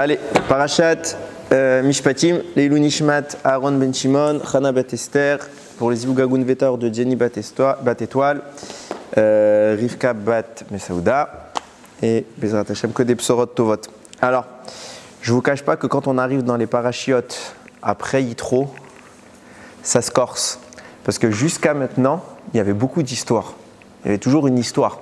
Allez, Parashat Mishpatim, Leilou Nishmat, Aaron Ben Shimon, Chana Bat Esther, pour les Zivougagoun Vetor de Jenny Bat Étoile, Rivka Bat Mesaouda et Bezrat Hashem que des Psorot Tovot. Alors, je ne vous cache pas que quand on arrive dans les parachiotes après Yitro, ça se corse. Parce que jusqu'à maintenant, il y avait beaucoup d'histoires. Il y avait toujours une histoire.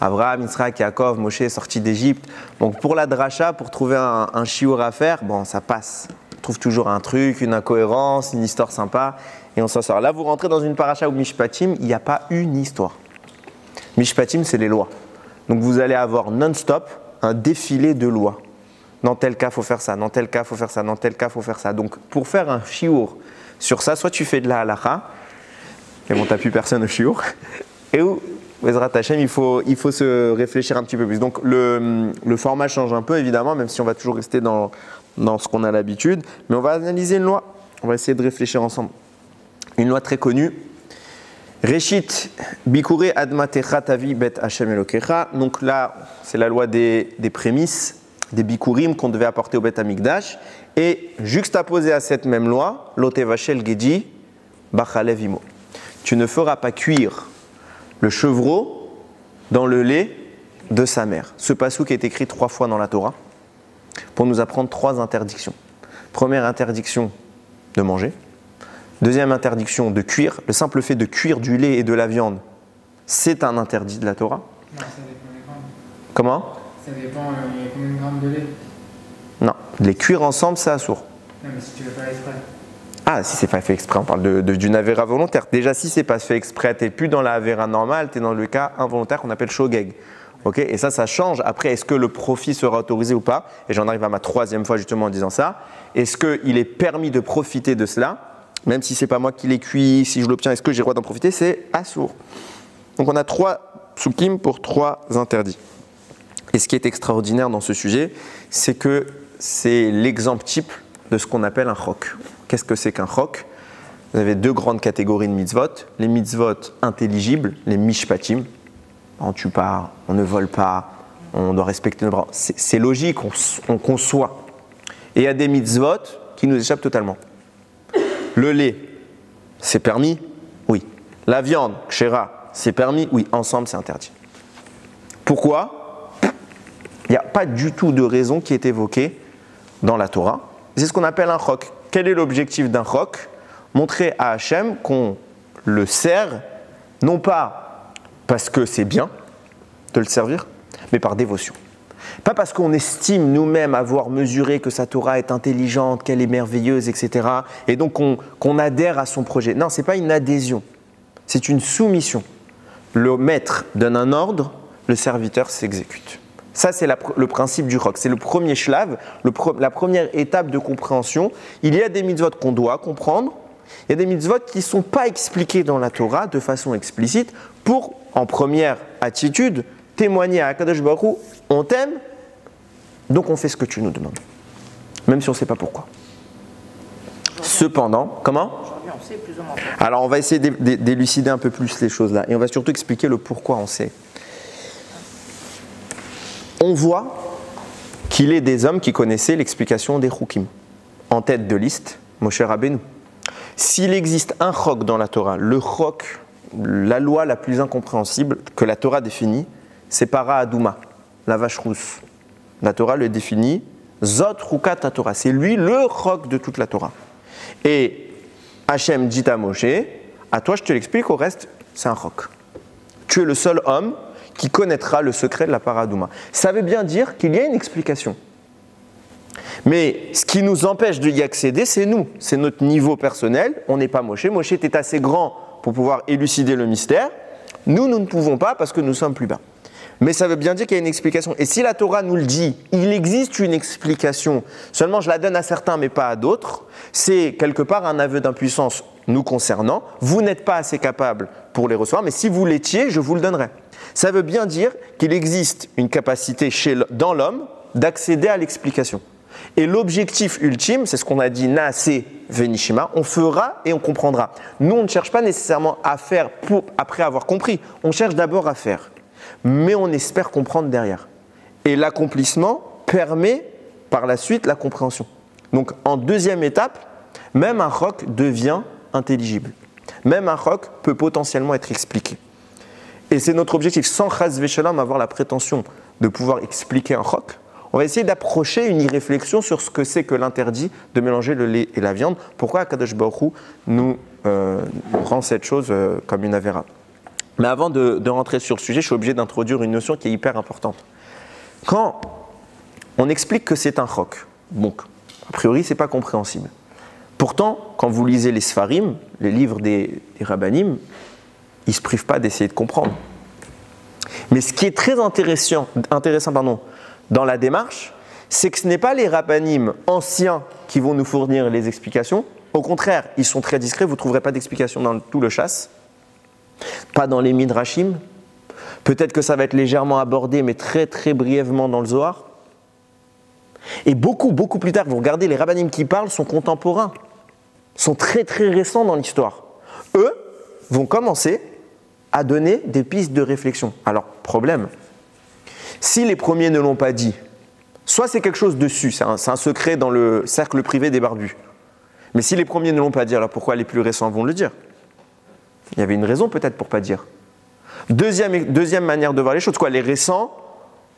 Abraham, Yitzhak, Yaakov, Moshe est sorti d'Égypte. Donc pour la dracha, pour trouver un chiour à faire, bon, ça passe. On trouve toujours un truc, une incohérence, une histoire sympa, et on s'en sort. Là, vous rentrez dans une paracha ou Mishpatim, il n'y a pas une histoire. Mishpatim, c'est les lois. Donc vous allez avoir non-stop un défilé de lois. Dans tel cas, il faut faire ça. Dans tel cas, il faut faire ça. Dans tel cas, il faut faire ça. Donc pour faire un chiour sur ça, soit tu fais de la halakha, mais bon, tu n'as plus personne au chiour, et où Bezrat Hashem, il faut se réfléchir un petit peu plus. Donc le format change un peu évidemment, même si on va toujours rester dans ce qu'on a l'habitude. Mais on va analyser une loi. On va essayer de réfléchir ensemble. Une loi très connue. Reshit Bikure Admatecha Tavi Bet Hashem Elokecha. Donc là, c'est la loi des prémices, des Bikurim qu'on devait apporter au Bet Hamikdash. Et juxtaposé à cette même loi, Lotevachel Gedi Bachalev Imo. Tu ne feras pas cuire le chevreau dans le lait de sa mère. Ce passouk est écrit 3 fois dans la Torah pour nous apprendre 3 interdictions. Première interdiction, de manger. Deuxième interdiction, de cuire. Le simple fait de cuire du lait et de la viande, c'est un interdit de la Torah. Non, ça dépend des grammes. Comment ? Ça dépend, il y a combien de grammes de lait? Non, les cuire ensemble, c'est assourd. Non, mais si tu ne fais pas exprès. Ah, si c'est pas fait exprès, on parle d'une avéra volontaire. Déjà, si c'est pas fait exprès, tu n'es plus dans la avéra normale, tu es dans le cas involontaire qu'on appelle shogeg. Okay, et ça change. Après, est-ce que le profit sera autorisé ou pas? Et j'en arrive à ma 3e fois justement en disant ça. Est-ce qu'il est permis de profiter de cela? Même si ce n'est pas moi qui l'ai cuit, si je l'obtiens, est-ce que j'ai le droit d'en profiter? C'est assourd. Donc on a 3 psukim pour 3 interdits. Et ce qui est extraordinaire dans ce sujet, c'est que c'est l'exemple type de ce qu'on appelle un chok. Qu'est-ce que c'est qu'un chok? Vous avez 2 grandes catégories de mitzvot. Les mitzvot intelligibles, les mishpatim. On ne tue pas, on ne vole pas, on doit respecter nos bras. C'est logique, on conçoit. Et il y a des mitzvot qui nous échappent totalement. Le lait, c'est permis? Oui. La viande, kshera, c'est permis? Oui. Ensemble, c'est interdit. Pourquoi? Il n'y a pas du tout de raison qui est évoquée dans la Torah. C'est ce qu'on appelle un chok. Quel est l'objectif d'un chok? Montrer à Hachem qu'on le sert, non pas parce que c'est bien de le servir, mais par dévotion. Pas parce qu'on estime nous-mêmes avoir mesuré que sa Torah est intelligente, qu'elle est merveilleuse, etc. Et donc qu'on adhère à son projet. Non, ce n'est pas une adhésion, c'est une soumission. Le maître donne un ordre, le serviteur s'exécute. Ça, c'est le principe du chok. C'est le premier shlav, la première étape de compréhension. Il y a des mitzvot qu'on doit comprendre. Il y a des mitzvot qui ne sont pas expliqués dans la Torah de façon explicite pour, en première attitude, témoigner à Akadosh Baruch Hu, on t'aime, donc on fait ce que tu nous demandes. Même si on ne sait pas pourquoi. Cependant, comment ? Aujourd'hui, on sait plus ou moins. Alors, on va essayer d'élucider un peu plus les choses là. Et on va surtout expliquer le pourquoi on sait. On voit qu'il est des hommes qui connaissaient l'explication des Chukim. En tête de liste, Moshe Rabbeinu. S'il existe un chok dans la Torah, le chok, la loi la plus incompréhensible que la Torah définit, c'est para aduma, la vache rousse. La Torah le définit, zot rukat ta Torah. C'est lui le chok de toute la Torah. Et Hachem dit à Moshe, à toi je te l'explique, au reste c'est un chok. Tu es le seul homme qui connaîtra le secret de la paradouma. Ça veut bien dire qu'il y a une explication. Mais ce qui nous empêche de y accéder, c'est nous. C'est notre niveau personnel. On n'est pas Moshe. Moshe était assez grand pour pouvoir élucider le mystère. Nous ne pouvons pas parce que nous sommes plus bas. Mais ça veut bien dire qu'il y a une explication. Et si la Torah nous le dit, il existe une explication. Seulement, je la donne à certains, mais pas à d'autres. C'est quelque part un aveu d'impuissance nous concernant. Vous n'êtes pas assez capable pour les recevoir, mais si vous l'étiez, je vous le donnerai. Ça veut bien dire qu'il existe une capacité dans l'homme d'accéder à l'explication. Et l'objectif ultime, c'est ce qu'on a dit, Naase Venishima, on fera et on comprendra. Nous, on ne cherche pas nécessairement à faire après avoir compris. On cherche d'abord à faire. Mais on espère comprendre derrière. Et l'accomplissement permet par la suite la compréhension. Donc en deuxième étape, même un roc devient intelligible. Même un roc peut potentiellement être expliqué. Et c'est notre objectif, sans chas v'shalom avoir la prétention de pouvoir expliquer un roc, on va essayer d'approcher une irréflexion sur ce que c'est que l'interdit de mélanger le lait et la viande. Pourquoi Akadosh Baruch Hu nous rend cette chose comme une avéra. Mais avant de rentrer sur le sujet, je suis obligé d'introduire une notion qui est hyper importante. Quand on explique que c'est un roc, donc a priori c'est pas compréhensible. Pourtant, quand vous lisez les Sfarim, les livres des Rabbanim, ils ne se privent pas d'essayer de comprendre. Mais ce qui est très intéressant dans la démarche, c'est que ce n'est pas les Rabbanim anciens qui vont nous fournir les explications. Au contraire, ils sont très discrets, vous ne trouverez pas d'explication dans tout le chasse. Pas dans les Midrashim. Peut-être que ça va être légèrement abordé, mais très très brièvement dans le Zohar. Et beaucoup plus tard, vous regardez, les Rabbanim qui parlent sont contemporains, sont très très récents dans l'histoire. Eux vont commencer à donner des pistes de réflexion. Alors, problème, si les premiers ne l'ont pas dit, soit c'est quelque chose dessus, c'est un secret dans le cercle privé des barbus. Mais si les premiers ne l'ont pas dit, alors pourquoi les plus récents vont le dire? Il y avait une raison peut-être pour ne pas dire. Deuxième manière de voir les choses, quoi, les récents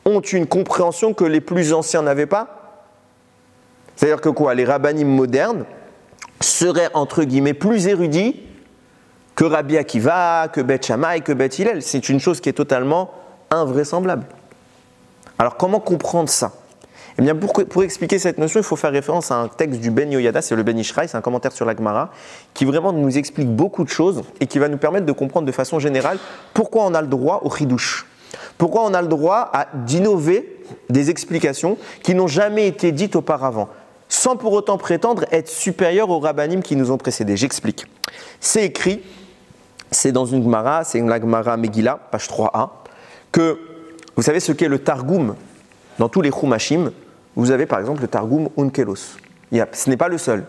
ont une compréhension que les plus anciens n'avaient pas. C'est-à-dire que quoi, les rabbanim modernes seraient entre guillemets plus érudits que Rabbi Akiva, que Beth Shammai, que Beth Hillel. C'est une chose qui est totalement invraisemblable. Alors comment comprendre ça? Eh bien, pour expliquer cette notion, il faut faire référence à un texte du Ben Yoyada, c'est le Ben Ishraï, c'est un commentaire sur la Gemara, qui vraiment nous explique beaucoup de choses et qui va nous permettre de comprendre de façon générale pourquoi on a le droit au chidouche. Pourquoi on a le droit d'innover des explications qui n'ont jamais été dites auparavant, sans pour autant prétendre être supérieurs aux rabbanim qui nous ont précédés. J'explique. C'est écrit, c'est dans une Gemara, c'est la Gemara Megillah, page 3a, que vous savez ce qu'est le Targum. Dans tous les Chumashim, vous avez par exemple le Targum Onkelos. Ce n'est pas le seul.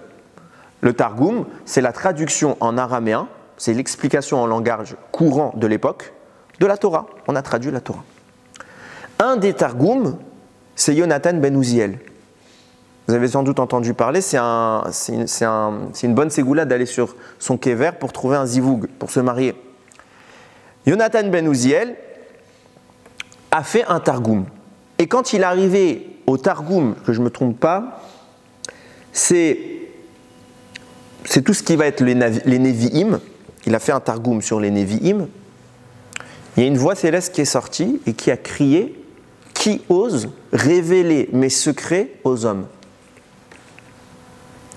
Le Targum, c'est la traduction en araméen, c'est l'explication en langage courant de l'époque de la Torah. On a traduit la Torah. Un des Targums, c'est Yonatan ben Uziel. Vous avez sans doute entendu parler, c'est une bonne ségoula d'aller sur son kever pour trouver un zivoug, pour se marier. Yonatan ben Uziel a fait un Targum. Et quand il est arrivé au Targum, que je ne me trompe pas, c'est tout ce qui va être les Nevi'im. Il a fait un Targum sur les Nevi'im. Il y a une voix céleste qui est sortie et qui a crié « Qui ose révéler mes secrets aux hommes ?»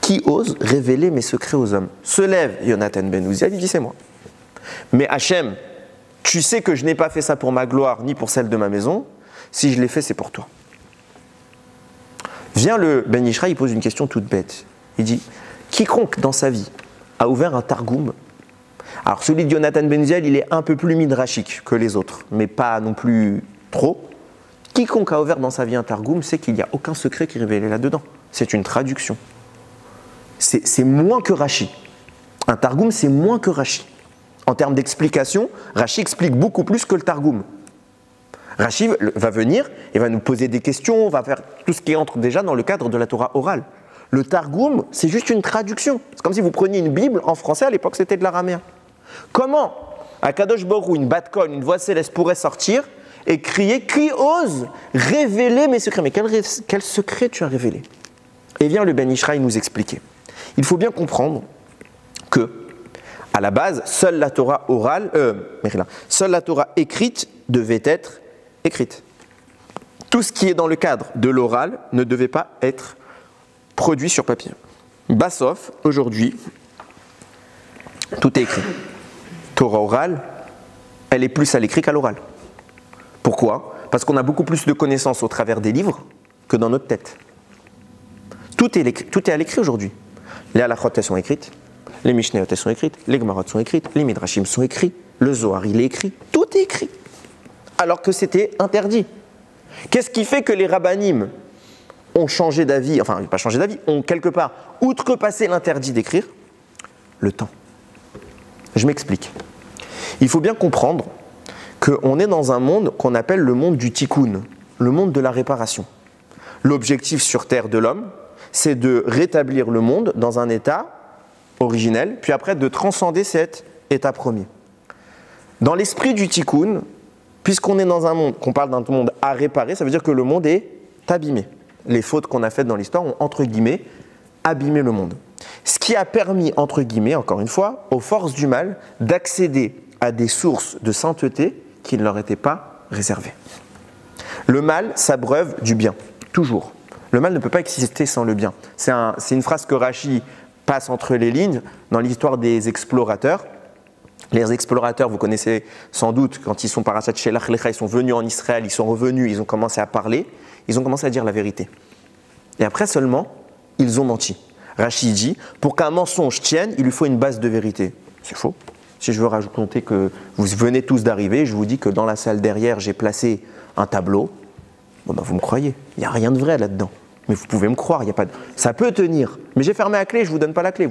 Qui ose révéler mes secrets aux hommes? Se lève Yonatan ben Uziel, il dit c'est moi. Mais Hachem, tu sais que je n'ai pas fait ça pour ma gloire ni pour celle de ma maison. Si je l'ai fait, c'est pour toi. Vient le Ben Ishraï, il pose une question toute bête. Il dit quiconque dans sa vie a ouvert un Targum. Alors celui de Yonatan ben Uziel, il est un peu plus midrashique que les autres, mais pas non plus trop. Quiconque a ouvert dans sa vie un Targum sait qu'il n'y a aucun secret qui est révélé là-dedans. C'est une traduction. C'est moins que Rashi. Un Targum, c'est moins que Rashi. En termes d'explication, Rashi explique beaucoup plus que le Targum. Rashi va venir et va nous poser des questions, va faire tout ce qui entre déjà dans le cadre de la Torah orale. Le Targum, c'est juste une traduction. C'est comme si vous preniez une Bible en français, à l'époque c'était de l'araméen. Comment à Kadosh Baruch Hu, une batkon, une voix céleste pourrait sortir et crier « Qui ose révéler mes secrets ?» Mais quel secret tu as révélé? Et vient le Ben Ishraï nous expliquer. Il faut bien comprendre que, à la base, seule la Torah orale, seule la Torah écrite devait être écrite. Tout ce qui est dans le cadre de l'oral ne devait pas être produit sur papier. Bassof, aujourd'hui, tout est écrit. Torah orale, elle est plus à l'écrit qu'à l'oral. Pourquoi? Parce qu'on a beaucoup plus de connaissances au travers des livres que dans notre tête. Tout est à l'écrit aujourd'hui. Les halachot sont écrites, les mishnayot sont écrites, les gemarot sont écrites, les midrashim sont écrits, le zohar il est écrit, tout est écrit. Alors que c'était interdit. Qu'est-ce qui fait que les rabbanim ont changé d'avis, enfin pas changé d'avis, ont quelque part outrepassé l'interdit d'écrire? Le temps. Je m'explique. Il faut bien comprendre qu'on est dans un monde qu'on appelle le monde du tikkun, le monde de la réparation. L'objectif sur Terre de l'homme, c'est de rétablir le monde dans un état originel, puis après de transcender cet état premier. Dans l'esprit du tikkun, puisqu'on est dans un monde, qu'on parle d'un monde à réparer, ça veut dire que le monde est abîmé. Les fautes qu'on a faites dans l'histoire ont, entre guillemets, abîmé le monde. Ce qui a permis, entre guillemets, encore une fois, aux forces du mal d'accéder à des sources de sainteté qui ne leur étaient pas réservées. Le mal s'abreuve du bien, toujours. Le mal ne peut pas exister sans le bien. C'est une phrase que Rashi passe entre les lignes dans l'histoire des explorateurs. Les explorateurs, vous connaissez sans doute, quand ils sont parachat Shelach Lecha, ils sont venus en Israël, ils sont revenus, ils ont commencé à parler, ils ont commencé à dire la vérité. Et après seulement, ils ont menti. Rashi dit, pour qu'un mensonge tienne, il lui faut une base de vérité. C'est faux. Si je veux raconter que vous venez tous d'arriver, je vous dis que dans la salle derrière, j'ai placé un tableau, bon ben vous me croyez, il n'y a rien de vrai là-dedans. Mais vous pouvez me croire, il y a pas de... ça peut tenir. Mais j'ai fermé la clé, je ne vous donne pas la clé.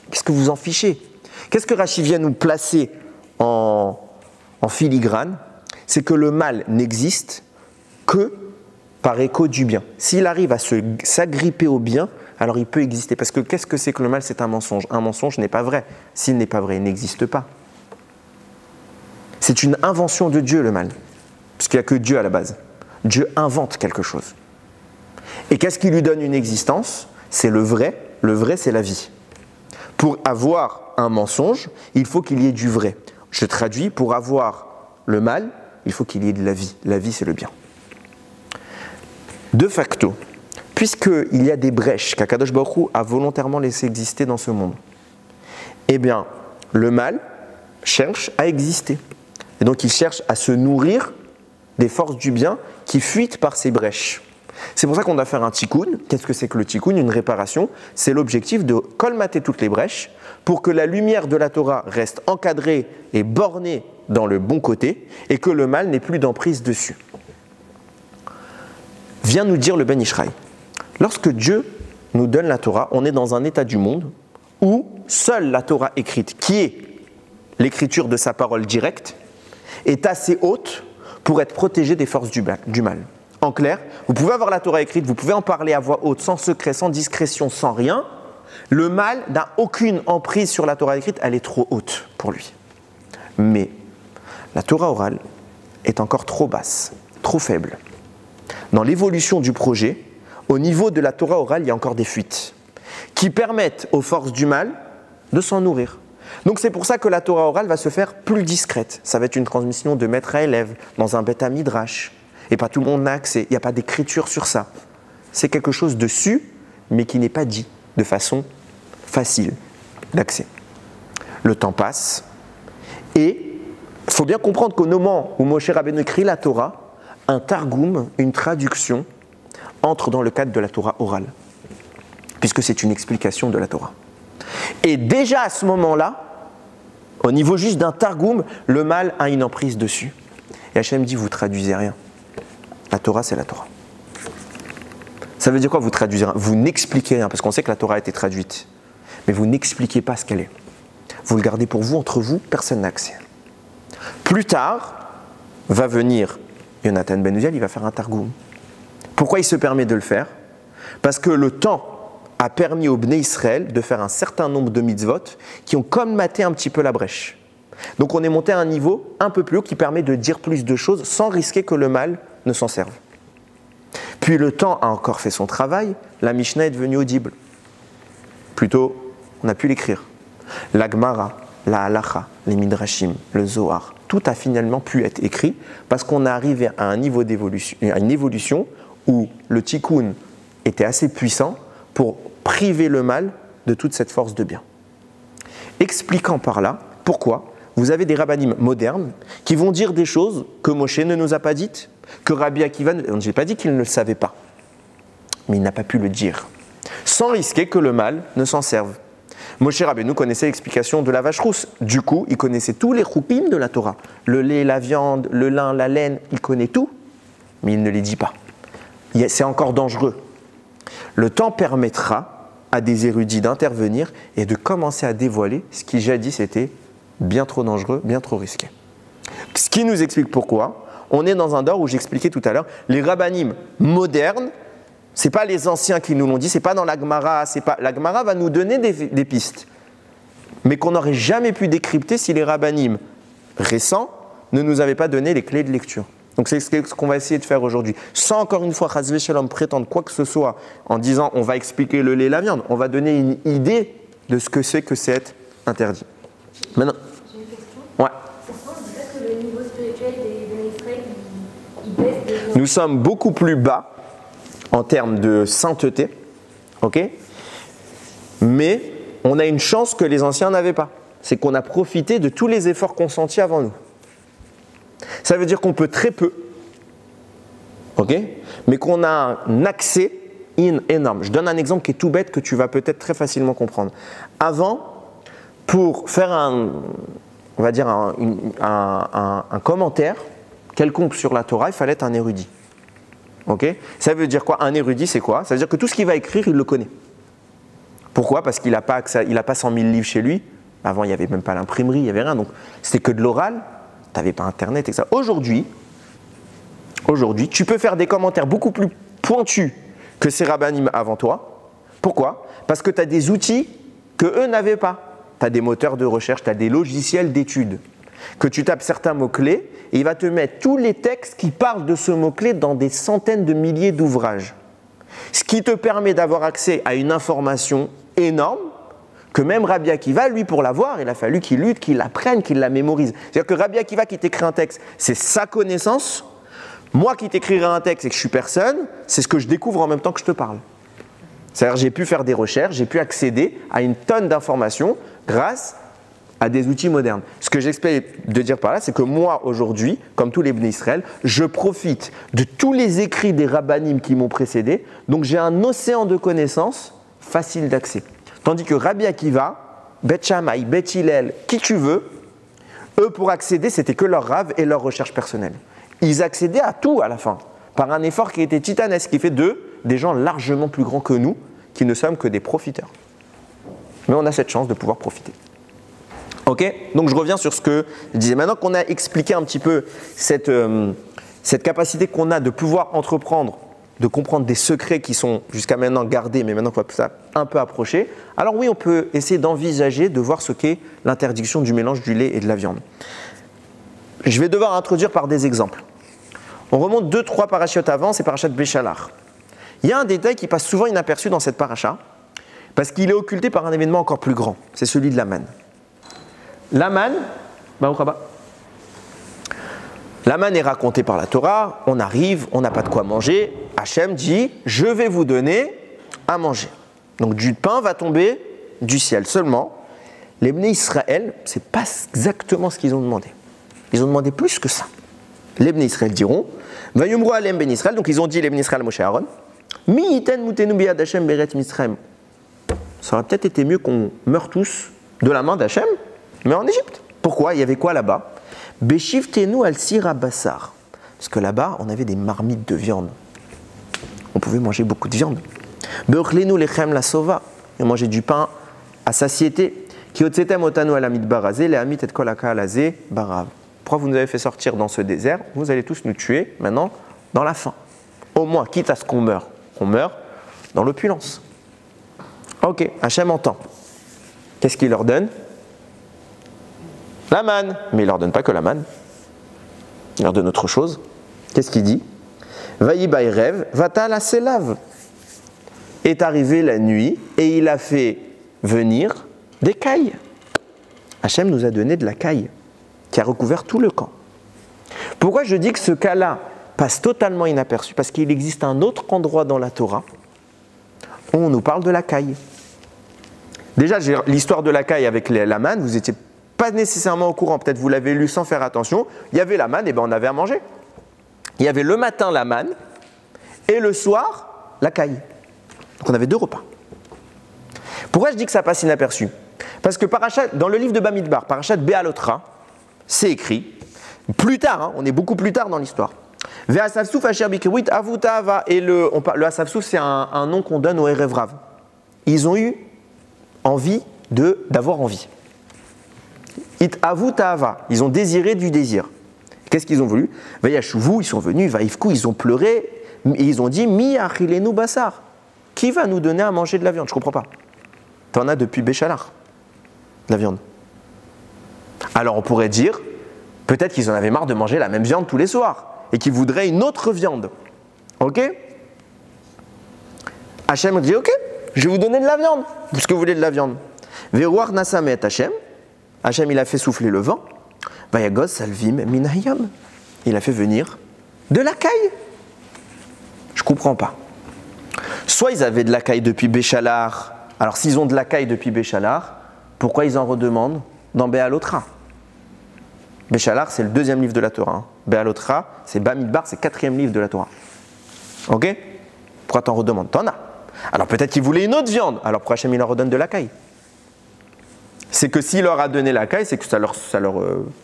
Qu'est-ce que vous en fichez? Qu'est-ce que Rashi vient nous placer en filigrane? C'est que le mal n'existe que par écho du bien. S'il arrive à s'agripper au bien, alors il peut exister. Parce que qu'est-ce que c'est que le mal? C'est un mensonge. Un mensonge n'est pas vrai. S'il n'est pas vrai, il n'existe pas. C'est une invention de Dieu, le mal. Parce qu'il n'y a que Dieu à la base. Dieu invente quelque chose. Et qu'est-ce qui lui donne une existence? C'est le vrai. Le vrai, c'est la vie. Pour avoir un mensonge, il faut qu'il y ait du vrai. Je traduis, pour avoir le mal, il faut qu'il y ait de la vie. La vie, c'est le bien. De facto, puisqu'il y a des brèches qu'Akadosh Baruch Hu a volontairement laissé exister dans ce monde, eh bien, le mal cherche à exister. Et donc, il cherche à se nourrir des forces du bien qui fuitent par ces brèches. C'est pour ça qu'on doit faire un tikkun. Qu'est-ce que c'est que le tikkun? Une réparation. C'est l'objectif de colmater toutes les brèches pour que la lumière de la Torah reste encadrée et bornée dans le bon côté et que le mal n'ait plus d'emprise dessus. Vient nous dire le Ben Ishraï. Lorsque Dieu nous donne la Torah, on est dans un état du monde où seule la Torah écrite, qui est l'écriture de sa parole directe, est assez haute pour être protégée des forces du mal. En clair, vous pouvez avoir la Torah écrite, vous pouvez en parler à voix haute, sans secret, sans discrétion, sans rien. Le mal n'a aucune emprise sur la Torah écrite, elle est trop haute pour lui. Mais la Torah orale est encore trop basse, trop faible. Dans l'évolution du projet, au niveau de la Torah orale, il y a encore des fuites qui permettent aux forces du mal de s'en nourrir. Donc c'est pour ça que la Torah orale va se faire plus discrète. Ça va être une transmission de maître à élève dans un Beth Midrash. Et pas tout le monde n'a accès, il n'y a pas d'écriture sur ça. C'est quelque chose de su, mais qui n'est pas dit de façon facile d'accès. Le temps passe, et il faut bien comprendre qu'au moment où Moshe Rabbeinu écrit la Torah, un targum, une traduction, entre dans le cadre de la Torah orale, puisque c'est une explication de la Torah. Et déjà à ce moment-là, au niveau juste d'un targum, le mal a une emprise dessus. Et Hachem dit, vous traduisez rien. La Torah, c'est la Torah. Ça veut dire quoi, vous traduisez rien? Vous n'expliquez rien, parce qu'on sait que la Torah a été traduite. Mais vous n'expliquez pas ce qu'elle est. Vous le gardez pour vous, entre vous, personne n'a accès. Plus tard, va venir Yonatan Ben Uziel, il va faire un targum. Pourquoi il se permet de le faire? Parce que le temps a permis au Bnei Israël de faire un certain nombre de mitzvot qui ont colmaté un petit peu la brèche. Donc on est monté à un niveau un peu plus haut qui permet de dire plus de choses sans risquer que le mal ne s'en serve. Puis le temps a encore fait son travail, la Mishnah est devenue audible. Plutôt, on a pu l'écrire. La Gemara, la Halacha, les Midrashim, le Zohar, tout a finalement pu être écrit parce qu'on est arrivé à un niveau d'évolution, à une évolution où le tikkun était assez puissant pour priver le mal de toute cette force de bien. Expliquant par là pourquoi vous avez des rabbanim modernes qui vont dire des choses que Moshe ne nous a pas dites, que Rabbi Akiva, on ne s'est pas dit qu'il ne le savait pas, mais il n'a pas pu le dire, sans risquer que le mal ne s'en serve. Moshe Rabbeinu connaissait l'explication de la vache rousse, du coup il connaissait tous les choupim de la Torah, le lait, la viande, le lin, la laine, il connaît tout, mais il ne les dit pas. C'est encore dangereux. Le temps permettra à des érudits d'intervenir et de commencer à dévoiler ce qui jadis était bien trop dangereux, bien trop risqué. Ce qui nous explique pourquoi on est dans un dor où j'expliquais tout à l'heure, les rabbanim modernes C'est pas les anciens qui nous l'ont dit, c'est pas dans la Gemara, la Gemara va nous donner des pistes, mais qu'on n'aurait jamais pu décrypter si les rabbanim récents ne nous avaient pas donné les clés de lecture. Donc c'est ce qu'on va essayer de faire aujourd'hui. Sans encore une fois, Chazvé Shalom, prétendre quoi que ce soit en disant on va expliquer le lait et la viande, on va donner une idée de ce que c'est interdit. Maintenant, j'ai une question. ouais. Pourquoi on dirait que le niveau spirituel des Israël, il baisse de plus en Nous sommes beaucoup plus bas en termes de sainteté, ok? Mais on a une chance que les anciens n'avaient pas. C'est qu'on a profité de tous les efforts consentis avant nous. Ça veut dire qu'on peut très peu, ok? Mais qu'on a un accès énorme. Je donne un exemple qui est tout bête que tu vas peut-être très facilement comprendre. Avant, pour faire un commentaire quelconque sur la Torah, il fallait être un érudit. Okay. Ça veut dire quoi? Un érudit, c'est quoi? Ça veut dire que tout ce qu'il va écrire, il le connaît. Pourquoi? Parce qu'il n'a pas 100 000 livres chez lui. Avant, il n'y avait même pas l'imprimerie, il n'y avait rien. Donc, c'était que de l'oral. Tu n'avais pas Internet et ça. Aujourd'hui, tu peux faire des commentaires beaucoup plus pointus que ces rabbanim avant toi. Pourquoi? Parce que tu as des outils que eux n'avaient pas. Tu as des moteurs de recherche, tu as des logiciels d'études. Que tu tapes certains mots-clés et il va te mettre tous les textes qui parlent de ce mot-clé dans des centaines de milliers d'ouvrages. Ce qui te permet d'avoir accès à une information énorme que même Rabbi Akiva, lui, pour l'avoir, il a fallu qu'il lutte, qu'il l'apprenne, qu'il la mémorise. C'est-à-dire que Rabbi Akiva qui t'écrit un texte, c'est sa connaissance. Moi qui t'écrirai un texte et que je suis personne, c'est ce que je découvre en même temps que je te parle. C'est-à-dire j'ai pu faire des recherches, j'ai pu accéder à une tonne d'informations grâce à des outils modernes. Ce que j'explique de dire par là, c'est que moi, aujourd'hui, comme tous les Bnei Israël, je profite de tous les écrits des rabbanim qui m'ont précédé, donc j'ai un océan de connaissances facile d'accès. Tandis que Rabbi Akiva, Bet Shammai, Bet Hillel, qui tu veux, eux, pour accéder, c'était que leur rave et leur recherche personnelle. Ils accédaient à tout à la fin, par un effort qui était titanesque, qui fait d'eux des gens largement plus grands que nous, qui ne sommes que des profiteurs. Mais on a cette chance de pouvoir profiter. Ok? Donc je reviens sur ce que je disais. Maintenant qu'on a expliqué un petit peu cette capacité qu'on a de pouvoir entreprendre, de comprendre des secrets qui sont jusqu'à maintenant gardés, mais maintenant qu'on va un peu approcher, alors oui, on peut essayer d'envisager de voir ce qu'est l'interdiction du mélange du lait et de la viande. Je vais devoir introduire par des exemples. On remonte 2-3 parachiotes avant, c'est parachat Béchalar. Il y a un détail qui passe souvent inaperçu dans cette paracha, parce qu'il est occulté par un événement encore plus grand, c'est celui de la manne. La manne, la manne est racontée par la Torah, on arrive, on n'a pas de quoi manger, Hachem dit « je vais vous donner à manger ». Donc du pain va tomber du ciel. Seulement, les Bnei Israël, ce n'est pas exactement ce qu'ils ont demandé. Ils ont demandé plus que ça. Les Bnei Israël diront « Vayumru alem ben Israël », donc ils ont dit les Bnei Israël à Moshe Aaron « Mi yiten mutenu biyad Hachem beret Mitzrayim ». Ça aurait peut-être été mieux qu'on meure tous de la main d'Hachem, mais en Égypte. Pourquoi? Il y avait quoi là-bas? Beshiftenu al sira bassar. Parce que là-bas, on avait des marmites de viande. On pouvait manger beaucoup de viande. Beochlenu lechem la sova. On mangeait du pain à satiété. Kiotzetem otanu al amit barazé, le amit et kolaka alazé barav. Pourquoi vous nous avez fait sortir dans ce désert? Vous allez tous nous tuer maintenant dans la faim. Au moins, quitte à ce qu'on meure dans l'opulence. Ok, Hachem entend. Qu'est-ce qu'il leur donne? La manne. Mais il ne leur donne pas que la manne. Il leur donne autre chose. Qu'est-ce qu'il dit? Vaïbaï rêve, vata la sélave. Est arrivé la nuit et il a fait venir des cailles. Hachem nous a donné de la caille qui a recouvert tout le camp. Pourquoi je dis que ce cas-là passe totalement inaperçu? Parce qu'il existe un autre endroit dans la Torah où on nous parle de la caille. Déjà, l'histoire de la caille avec la manne, vous n'étiez pas nécessairement au courant, peut-être vous l'avez lu sans faire attention. Il y avait la manne, et bien on avait à manger. Il y avait le matin la manne et le soir la caille. Donc on avait 2 repas. Pourquoi je dis que ça passe inaperçu? Parce que dans le livre de Bamidbar, Parashat Béalotra, c'est écrit, plus tard, on est beaucoup plus tard dans l'histoire. Ve'asafsouf asher bikirwit avutava. Et le asafsouf, c'est un nom qu'on donne au Erev Rav. Ils ont eu envie d'avoir envie. It avutava. Ils ont désiré du désir. Qu'est-ce qu'ils ont voulu? Vayashuvu, ils sont venus, Vaïfkou, ils ont pleuré, et ils ont dit Mi achilenu basar. Qui va nous donner à manger de la viande? Je ne comprends pas. Tu en as depuis Béchalar, de la viande. Alors on pourrait dire, peut-être qu'ils en avaient marre de manger la même viande tous les soirs, et qu'ils voudraient une autre viande. Ok? Hachem dit ok, je vais vous donner de la viande, puisque vous voulez de la viande. Verouar nasamet Hachem. Hachem il a fait souffler le vent. Vayagos salvim minayam. Il a fait venir de la caille. Je comprends pas. Soit ils avaient de la caille depuis Béchalar. Alors s'ils ont de la caille depuis Béchalar, pourquoi ils en redemandent dans Béalotra? Béchalar c'est le 2e livre de la Torah. Béalotra c'est Bamidbar, c'est 4e livre de la Torah. Ok? Pourquoi t'en redemandes? T'en as. Alors peut-être qu'ils voulaient une autre viande. Alors pourquoi Hachem il leur redonne de la caille? C'est que s'il leur a donné la caille, c'est que ça leur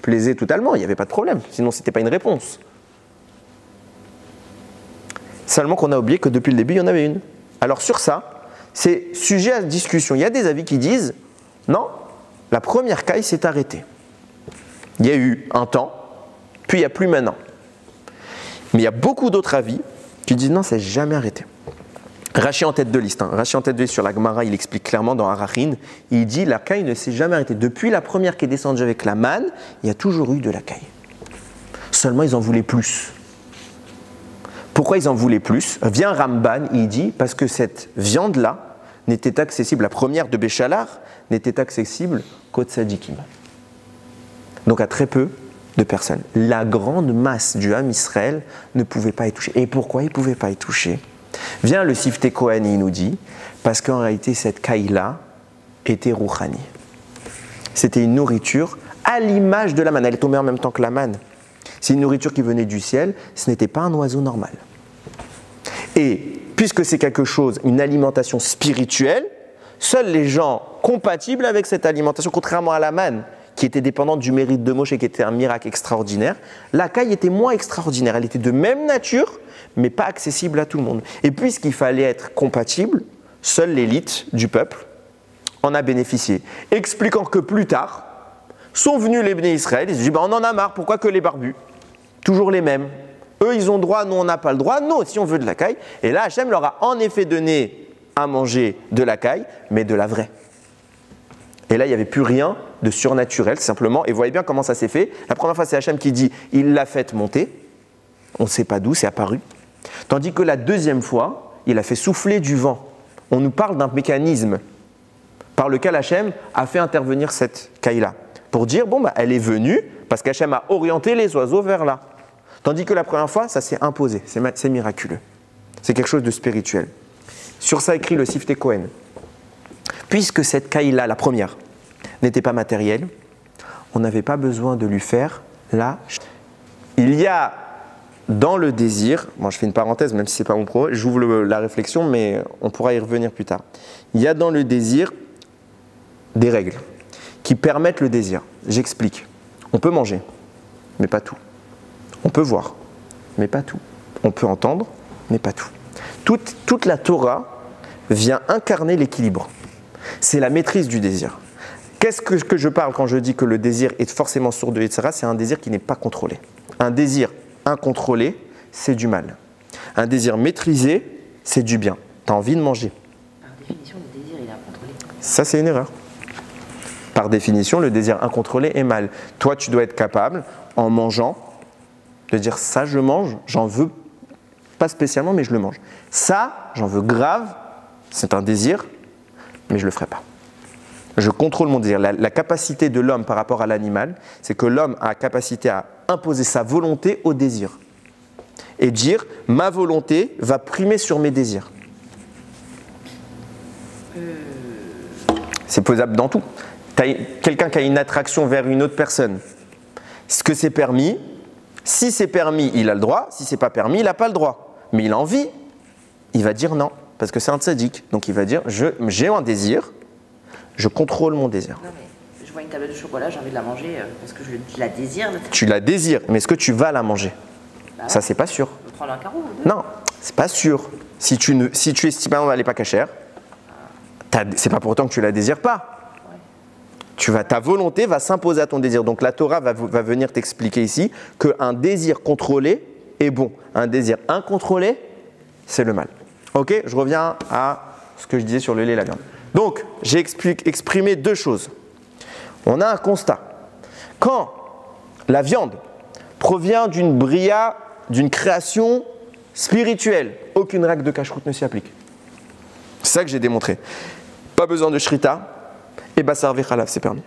plaisait totalement, il n'y avait pas de problème. Sinon, ce n'était pas une réponse. Seulement qu'on a oublié que depuis le début, il y en avait une. Alors sur ça, c'est sujet à discussion. Il y a des avis qui disent, non, la première caille s'est arrêtée. Il y a eu un temps, puis il n'y a plus maintenant. Mais il y a beaucoup d'autres avis qui disent, non, ça n'est jamais arrêté. Rachi en tête de liste. Rachi en tête de liste sur la Gemara, il explique clairement dans Arachin, il dit la caille ne s'est jamais arrêtée. Depuis la première qui est descendue avec la manne, il y a toujours eu de la caille. Seulement ils en voulaient plus. Pourquoi ils en voulaient plus? Vient Ramban, il dit parce que cette viande-là n'était accessible, la première de Béchalar, n'était accessible qu'aux tzadikim. Donc à très peu de personnes. La grande masse du Ham Israël ne pouvait pas y toucher. Et pourquoi ils ne pouvaient pas y toucher? Vient le Sifte Kohen, il nous dit, parce qu'en réalité, cette caille-là était rouchani. C'était une nourriture à l'image de la manne. Elle est tombée en même temps que la manne. C'est une nourriture qui venait du ciel, ce n'était pas un oiseau normal. Et puisque c'est quelque chose, une alimentation spirituelle, seuls les gens compatibles avec cette alimentation, contrairement à la manne, qui était dépendante du mérite de Moshe, qui était un miracle extraordinaire, la caille était moins extraordinaire. Elle était de même nature, mais pas accessible à tout le monde. Et puisqu'il fallait être compatible, seule l'élite du peuple en a bénéficié. Expliquant que plus tard, sont venus les Bnei Israël, ils se disent on en a marre, pourquoi que les barbus? Toujours les mêmes. Eux, ils ont droit, nous, on n'a pas le droit. Nous aussi, on veut de la caille. Et là, Hachem leur a en effet donné à manger de la caille, mais de la vraie. Et là, il n'y avait plus rien de surnaturel, simplement. Et vous voyez bien comment ça s'est fait. La première fois, c'est Hachem qui dit il l'a fait monter. On ne sait pas d'où, c'est apparu. Tandis que la deuxième fois, il a fait souffler du vent. On nous parle d'un mécanisme par lequel Hachem a fait intervenir cette caille-là. Pour dire, elle est venue parce qu'Hachem a orienté les oiseaux vers là. Tandis que la première fois, ça s'est imposé. C'est miraculeux. C'est quelque chose de spirituel. Sur ça écrit le Sifte Kohen. Puisque cette caille-là, la première, n'était pas matérielle, on n'avait pas besoin de lui faire la... Il y a dans le désir, moi je fais une parenthèse, même si ce n'est pas mon propos, j'ouvre la réflexion, mais on pourra y revenir plus tard. Il y a dans le désir des règles qui permettent le désir. J'explique. On peut manger, mais pas tout. On peut voir, mais pas tout. On peut entendre, mais pas tout. Toute la Torah vient incarner l'équilibre. C'est la maîtrise du désir. Qu'est-ce que je parle quand je dis que le désir est forcément sourd de Yetzirah? C'est un désir qui n'est pas contrôlé. Un désir incontrôlé, c'est du mal. Un désir maîtrisé, c'est du bien. Tu as envie de manger. Par définition, le désir, il est incontrôlé. Ça, c'est une erreur. Par définition, le désir incontrôlé est mal. Toi, tu dois être capable, en mangeant, de dire ça, je mange, j'en veux pas spécialement, mais je le mange. Ça, j'en veux grave, c'est un désir, mais je le ferai pas. Je contrôle mon désir. La capacité de l'homme par rapport à l'animal, c'est que l'homme a la capacité à imposer sa volonté au désir. Et dire, ma volonté va primer sur mes désirs. C'est posable dans tout. Quelqu'un qui a une attraction vers une autre personne, ce que c'est permis, si c'est permis, il a le droit, si c'est pas permis, il n'a pas le droit. Mais il a envie, il va dire non, parce que c'est un tzaddik. Donc il va dire, j'ai un désir, je contrôle mon désir. Non mais je vois une tablette de chocolat, j'ai envie de la manger parce que je la désire. Tu la désires, mais est-ce que tu vas la manger? Bah ça, c'est pas sûr. Je vais prendre un carreau ou deux. Non, c'est pas sûr. Si tu estimes qu'elle n'est pas cachère, c'est pas pour autant que tu la désires pas. Ouais. Ta volonté va s'imposer à ton désir. Donc la Torah va venir t'expliquer ici qu'un désir contrôlé est bon. Un désir incontrôlé, c'est le mal. Ok, je reviens à ce que je disais sur le lait et la viande. Donc, j'ai exprimé deux choses. On a un constat. Quand la viande provient d'une bria, d'une création spirituelle, aucune règle de cacheroute ne s'y applique. C'est ça que j'ai démontré. Pas besoin de shrita, et basar vechalav, c'est permis.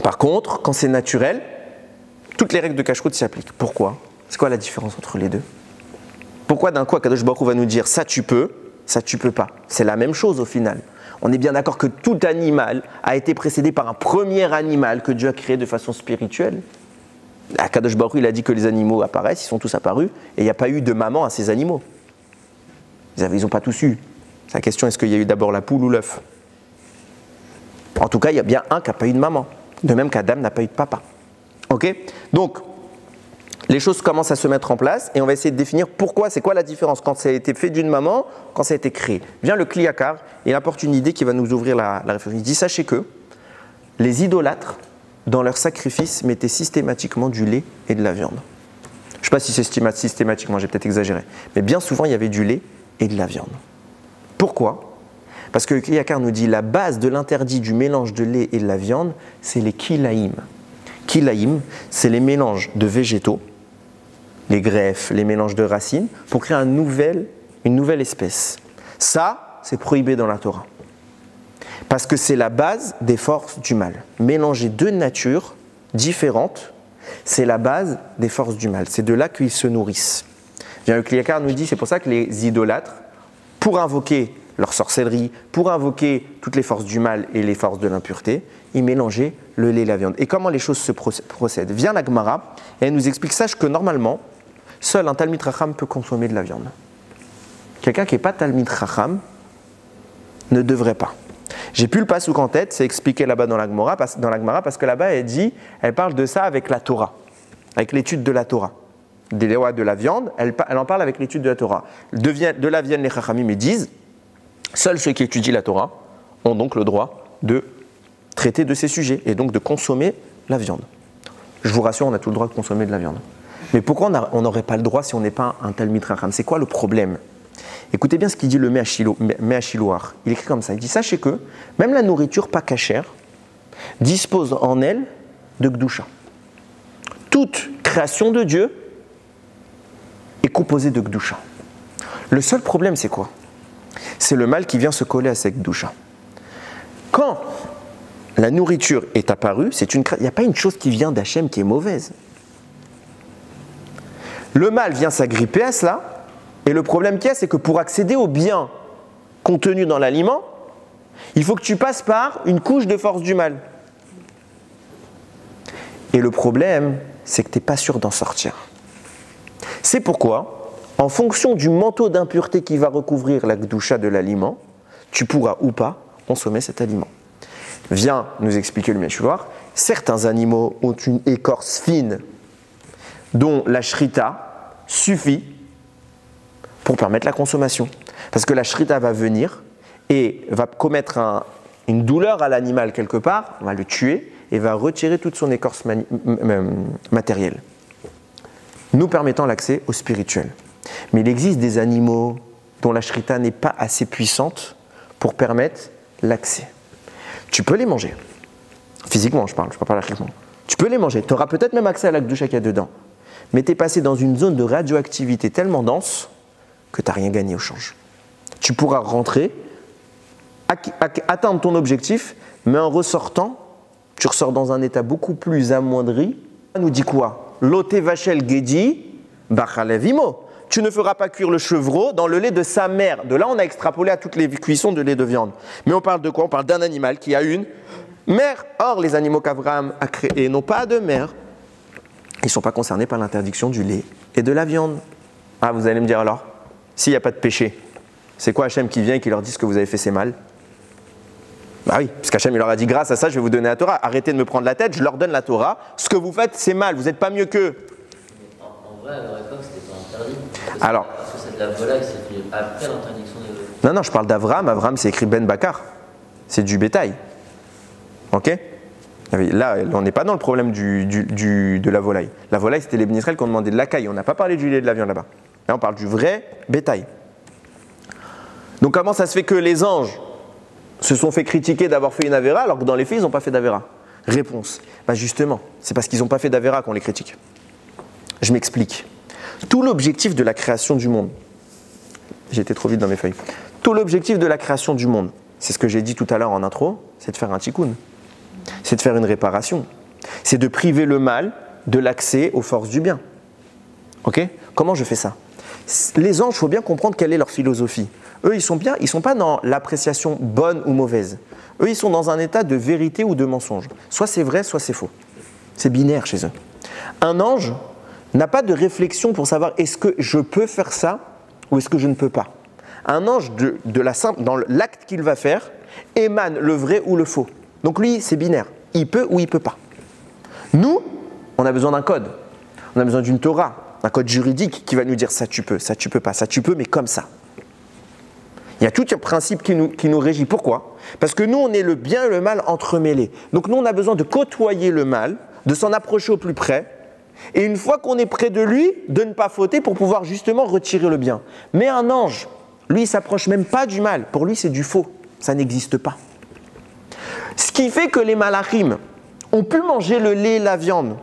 Par contre, quand c'est naturel, toutes les règles de cacheroute s'y appliquent. Pourquoi? C'est quoi la différence entre les deux? Pourquoi d'un coup, Akadosh Baruch Hu va nous dire ça tu peux pas? C'est la même chose au final. On est bien d'accord que tout animal a été précédé par un premier animal que Dieu a créé de façon spirituelle. Akadosh Baruch Hu, il a dit que les animaux apparaissent, ils sont tous apparus, et il n'y a pas eu de maman à ces animaux. Ils n'ont pas tous eu. La question, est-ce qu'il y a eu d'abord la poule ou l'œuf? En tout cas, il y a bien un qui n'a pas eu de maman. De même qu'Adam n'a pas eu de papa. Ok? Donc, les choses commencent à se mettre en place et on va essayer de définir pourquoi, c'est quoi la différence quand ça a été fait d'une maman, quand ça a été créé. Vient le Kliyakar, il apporte une idée qui va nous ouvrir la réflexion. Il dit, sachez que les idolâtres, dans leurs sacrifices, mettaient systématiquement du lait et de la viande. Je ne sais pas si c'est systématiquement, j'ai peut-être exagéré, mais bien souvent il y avait du lait et de la viande. Pourquoi? Parce que le Kliyakar nous dit la base de l'interdit du mélange de lait et de la viande, c'est les kilaïm. Kilaïm, c'est les mélanges de végétaux, les greffes, les mélanges de racines, pour créer une nouvelle espèce. Ça, c'est prohibé dans la Torah. Parce que c'est la base des forces du mal. Mélanger deux natures différentes, c'est la base des forces du mal. C'est de là qu'ils se nourrissent. Bien, le Kliyakar nous dit, c'est pour ça que les idolâtres, pour invoquer leur sorcellerie, pour invoquer toutes les forces du mal et les forces de l'impureté, ils mélangeaient le lait et la viande. Et comment les choses se procèdent? Vient la Gemara et elle nous explique, sache que normalement, seul un Talmid Chacham peut consommer de la viande. Quelqu'un qui n'est pas Talmid Chacham ne devrait pas. J'ai plus le pasouk en tête, c'est expliqué là-bas dans la Gemara parce que là-bas elle parle de ça avec la Torah, avec l'étude de la Torah. Des lois de la viande, elle en parle avec l'étude de la Torah. De là viennent les Chachamim et disent, seuls ceux qui étudient la Torah ont donc le droit de traiter de ces sujets et donc de consommer la viande. Je vous rassure, on a tout le droit de consommer de la viande. Mais pourquoi on n'aurait pas le droit si on n'est pas un Talmid Chacham? C'est quoi le problème? Écoutez bien ce qu'il dit le Me'achiloar. Il écrit comme ça, il dit, sachez que même la nourriture pas cachère dispose en elle de Gdusha. Toute création de Dieu est composée de Gdusha. Le seul problème, c'est quoi? C'est le mal qui vient se coller à cette Gdusha. Quand la nourriture est apparue, il n'y a pas une chose qui vient d'Hachem qui est mauvaise. Le mal vient s'agripper à cela, et le problème qu'il y a, c'est que pour accéder au bien contenu dans l'aliment, il faut que tu passes par une couche de force du mal. Et le problème, c'est que tu n'es pas sûr d'en sortir. C'est pourquoi, en fonction du manteau d'impureté qui va recouvrir la gdoucha de l'aliment, tu pourras ou pas consommer cet aliment. Vient nous expliquer le Me'achiloar, certains animaux ont une écorce fine dont la shrita suffit pour permettre la consommation. Parce que la shrita va venir et va commettre une douleur à l'animal quelque part, on va le tuer et va retirer toute son écorce matérielle, nous permettant l'accès au spirituel. Mais il existe des animaux dont la shrita n'est pas assez puissante pour permettre l'accès. Tu peux les manger. Physiquement, je parle pas lachiquement. Tu peux les manger. Tu auras peut-être même accès à la gdoucha qu'il y a dedans. Mais tu es passé dans une zone de radioactivité tellement dense que tu n'as rien gagné au change. Tu pourras rentrer, atteindre ton objectif, mais en ressortant, tu ressors dans un état beaucoup plus amoindri. Ça nous dit quoi? Lote vachel gedi bachalevimo. Tu ne feras pas cuire le chevreau dans le lait de sa mère. De là, on a extrapolé à toutes les cuissons de lait de viande. Mais on parle de quoi? On parle d'un animal qui a une mère. Or, les animaux qu'Abraham a créés n'ont pas de mère. Ils ne sont pas concernés par l'interdiction du lait et de la viande. Ah, vous allez me dire alors, s'il n'y a pas de péché, c'est quoi Hachem qui vient et qui leur dit ce que vous avez fait, c'est mal? Bah oui, parce qu'Hachem il leur a dit, grâce à ça, je vais vous donner la Torah. Arrêtez de me prendre la tête, je leur donne la Torah. Ce que vous faites, c'est mal, vous n'êtes pas mieux qu'eux. En vrai, à leur époque, c'était pas interdit. Alors, parce que c'est de la volaille, c'est fait après l'interdiction des volailles. Non, je parle d'Avraham. Avraham, c'est écrit Ben Bakar. C'est du bétail. Ok? Là, on n'est pas dans le problème de la volaille. La volaille, c'était les Bnei Israël qui ont demandé de la caille. On n'a pas parlé du lait et de la viande là-bas. Là, on parle du vrai bétail. Donc, comment ça se fait que les anges se sont fait critiquer d'avoir fait une avéra alors que dans les faits, ils n'ont pas fait d'avéra? Réponse. Bah justement, c'est parce qu'ils n'ont pas fait d'avéra qu'on les critique. Je m'explique. Tout l'objectif de la création du monde, j'ai été trop vite dans mes feuilles. Tout l'objectif de la création du monde, c'est ce que j'ai dit tout à l'heure en intro, c'est de faire un tikkun. C'est de faire une réparation. C'est de priver le mal de l'accès aux forces du bien. Ok? Comment je fais ça? Les anges, il faut bien comprendre quelle est leur philosophie. Eux, ils ne sont pas dans l'appréciation bonne ou mauvaise. Eux, ils sont dans un état de vérité ou de mensonge. Soit c'est vrai, soit c'est faux. C'est binaire chez eux. Un ange n'a pas de réflexion pour savoir est-ce que je peux faire ça ou est-ce que je ne peux pas. Un ange, dans l'acte qu'il va faire, émane le vrai ou le faux. Donc lui, c'est binaire. Il peut ou il ne peut pas. Nous, on a besoin d'un code. On a besoin d'une Torah, un code juridique qui va nous dire ça tu peux pas, ça tu peux, mais comme ça. Il y a tout un principe qui nous régit. Pourquoi? Parce que nous, on est le bien et le mal entremêlés. Donc nous, on a besoin de côtoyer le mal, de s'en approcher au plus près, et une fois qu'on est près de lui, de ne pas fauter pour pouvoir justement retirer le bien. Mais un ange, lui, il ne s'approche même pas du mal. Pour lui, c'est du faux. Ça n'existe pas. Ce qui fait que les malachim ont pu manger le lait et la viande.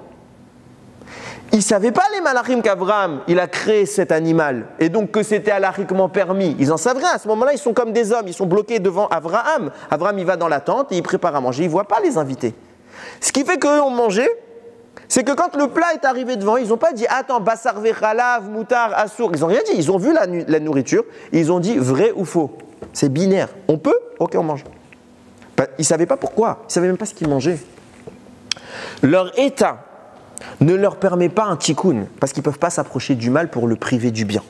Ils ne savaient pas, les malachim, qu'Abraham, il a créé cet animal et donc que c'était halakhiquement permis. Ils en savent rien. À ce moment-là, ils sont comme des hommes. Ils sont bloqués devant Abraham. Abraham, il va dans la tente et il prépare à manger. Il ne voit pas les invités. Ce qui fait qu'eux ont mangé, c'est que quand le plat est arrivé devant, ils n'ont pas dit « Attends, bassar vechalav, moutar, assour ». Ils n'ont rien dit. Ils ont vu la nourriture et ils ont dit « Vrai ou faux ». C'est binaire. On peut? Ok, on mange. Ils ne savaient pas pourquoi, ils ne savaient même pas ce qu'ils mangeaient. Leur état ne leur permet pas un tikkun, parce qu'ils ne peuvent pas s'approcher du mal pour le priver du bien.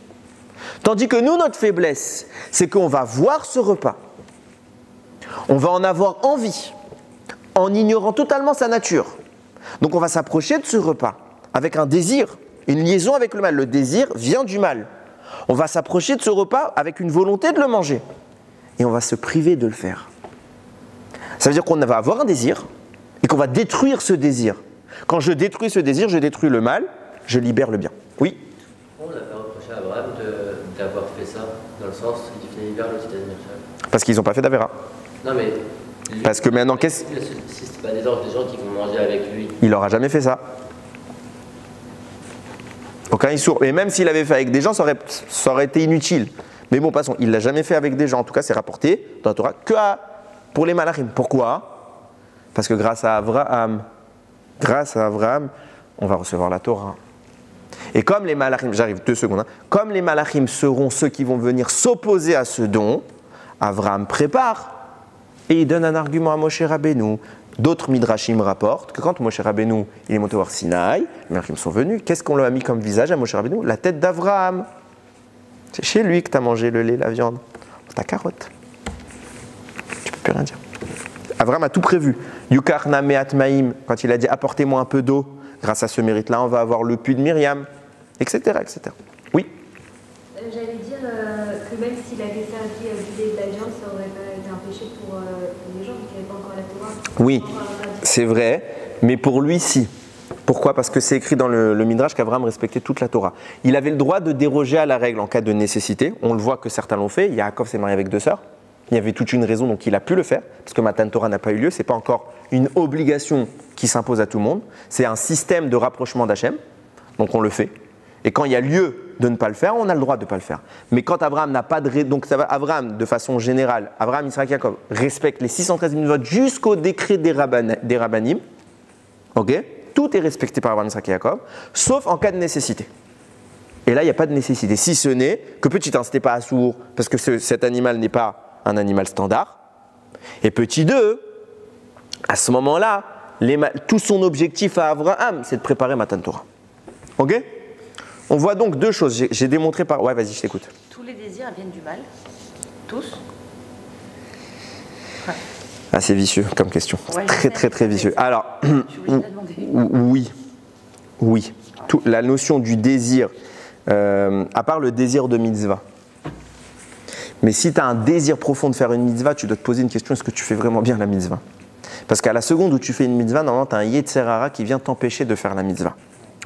Tandis que nous, notre faiblesse, c'est qu'on va voir ce repas, on va en avoir envie, en ignorant totalement sa nature. Donc on va s'approcher de ce repas avec un désir, une liaison avec le mal. Le désir vient du mal. On va s'approcher de ce repas avec une volonté de le manger. Et on va se priver de le faire. Ça veut dire qu'on va avoir un désir et qu'on va détruire ce désir. Quand je détruis ce désir, je détruis le mal, je libère le bien. Oui? On n'a pas reproché à Abraham d'avoir fait ça, dans le sens qu'il finit l'hiver, l'autre il Parce qu'ils n'ont pas fait d'avéra. Non mais... Parce que maintenant, Si c'est pas des gens qui vont manger avec lui. Il n'aura jamais fait ça. Aucun issour. Et même s'il avait fait avec des gens, ça aurait été inutile. Mais bon, passons, il ne l'a jamais fait avec des gens. En tout cas, c'est rapporté dans la Torah pour les malachim. Pourquoi? Parce que grâce à Abraham, on va recevoir la Torah. Et comme les malachim, j'arrive 2 secondes, comme les malachim seront ceux qui vont venir s'opposer à ce don, Abraham prépare et il donne un argument à Moshe Rabbeinu. D'autres midrashim rapportent que quand Moshe Rabbeinu il est monté voir Sinaï, les malachim sont venus, qu'est-ce qu'on lui a mis comme visage à Moshe Rabbeinu? La tête d'Abraham. C'est chez lui que tu as mangé le lait, la viande, ta carotte. Tu peux plus rien dire. Abraham a tout prévu. Yukarna me'at ma'im, quand il a dit apportez-moi un peu d'eau, grâce à ce mérite-là, on va avoir le puits de Myriam, etc. etc. Oui. J'allais dire que même s'il avait servi du lait et de la viande, ça aurait pas été un péché pour les gens, qui n'avaient pas encore la Torah. Oui, c'est vrai, mais pour lui, si. Pourquoi? Parce que c'est écrit dans le Midrash qu'Abraham respectait toute la Torah. Il avait le droit de déroger à la règle en cas de nécessité. On le voit que certains l'ont fait. Yaakov s'est marié avec 2 sœurs. Il y avait toute une raison, donc il a pu le faire, parce que Matan Torah n'a pas eu lieu. Ce n'est pas encore une obligation qui s'impose à tout le monde. C'est un système de rapprochement d'Hachem, donc on le fait. Et quand il y a lieu de ne pas le faire, on a le droit de ne pas le faire. Mais quand Abraham n'a pas de... Donc Abraham, de façon générale, Abraham, Yitzhak, Yaakov, respecte les 613 mitzvot jusqu'au décret des Rabbanim. Ok? Tout est respecté par Abraham, Yitzhak et Yaakov, sauf en cas de nécessité. Et là, il n'y a pas de nécessité, si ce n'est que petit 1, ce n'était pas assourd, parce que cet animal n'est pas un animal standard. Et petit 2, à ce moment-là, tout son objectif à Abraham, c'est de préparer Matan Torah. Ok? On voit donc 2 choses. J'ai démontré par... Ouais, vas-y, je t'écoute. Tous les désirs viennent du mal. Tous. Ah, c'est vicieux comme question. Ouais, très, très, très vicieux. Alors, Je suis obligée de la demander. oui. La notion du désir, à part le désir de mitzvah. Mais si tu as un désir profond de faire une mitzvah, tu dois te poser une question, est-ce que tu fais vraiment bien la mitzvah? Parce qu'à la seconde où tu fais une mitzvah, normalement, tu as un Yetzer Hara qui vient t'empêcher de faire la mitzvah.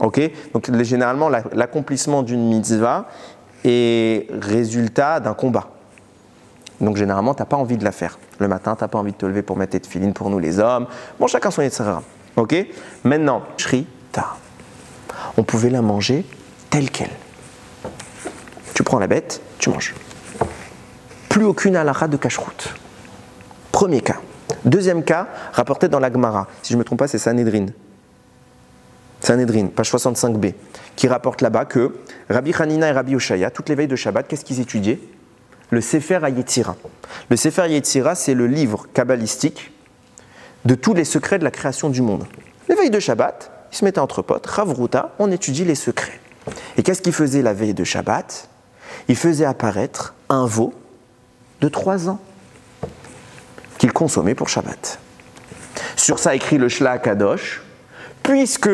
Ok? Donc, généralement, l'accomplissement d'une mitzvah est résultat d'un combat. Donc, généralement, tu n'as pas envie de la faire. Le matin, tu n'as pas envie de te lever pour mettre tes tefilines pour nous, les hommes. Bon, chacun son Yetzer Hara. Ok? Maintenant, shrita. On pouvait la manger telle qu'elle. Tu prends la bête, tu manges. Plus aucune halakha de cacheroute. Premier cas. Deuxième cas, rapporté dans la Gemara. Si je ne me trompe pas, c'est Sanhedrin. Sanhedrin, page 65b, qui rapporte là-bas que Rabbi Hanina et Rabbi Oshaya, toutes les veilles de Shabbat, qu'est-ce qu'ils étudiaient? Le Sefer HaYetzira. Le Sefer HaYetzira, c'est le livre kabbalistique de tous les secrets de la création du monde. Les veilles de Shabbat, ils se mettaient entre potes, Ravruta, on étudie les secrets. Et qu'est-ce qu'ils faisaient la veille de Shabbat? Ils faisaient apparaître un veau de 3 ans qu'ils consommaient pour Shabbat. Sur ça écrit le Shla Kadosh, puisque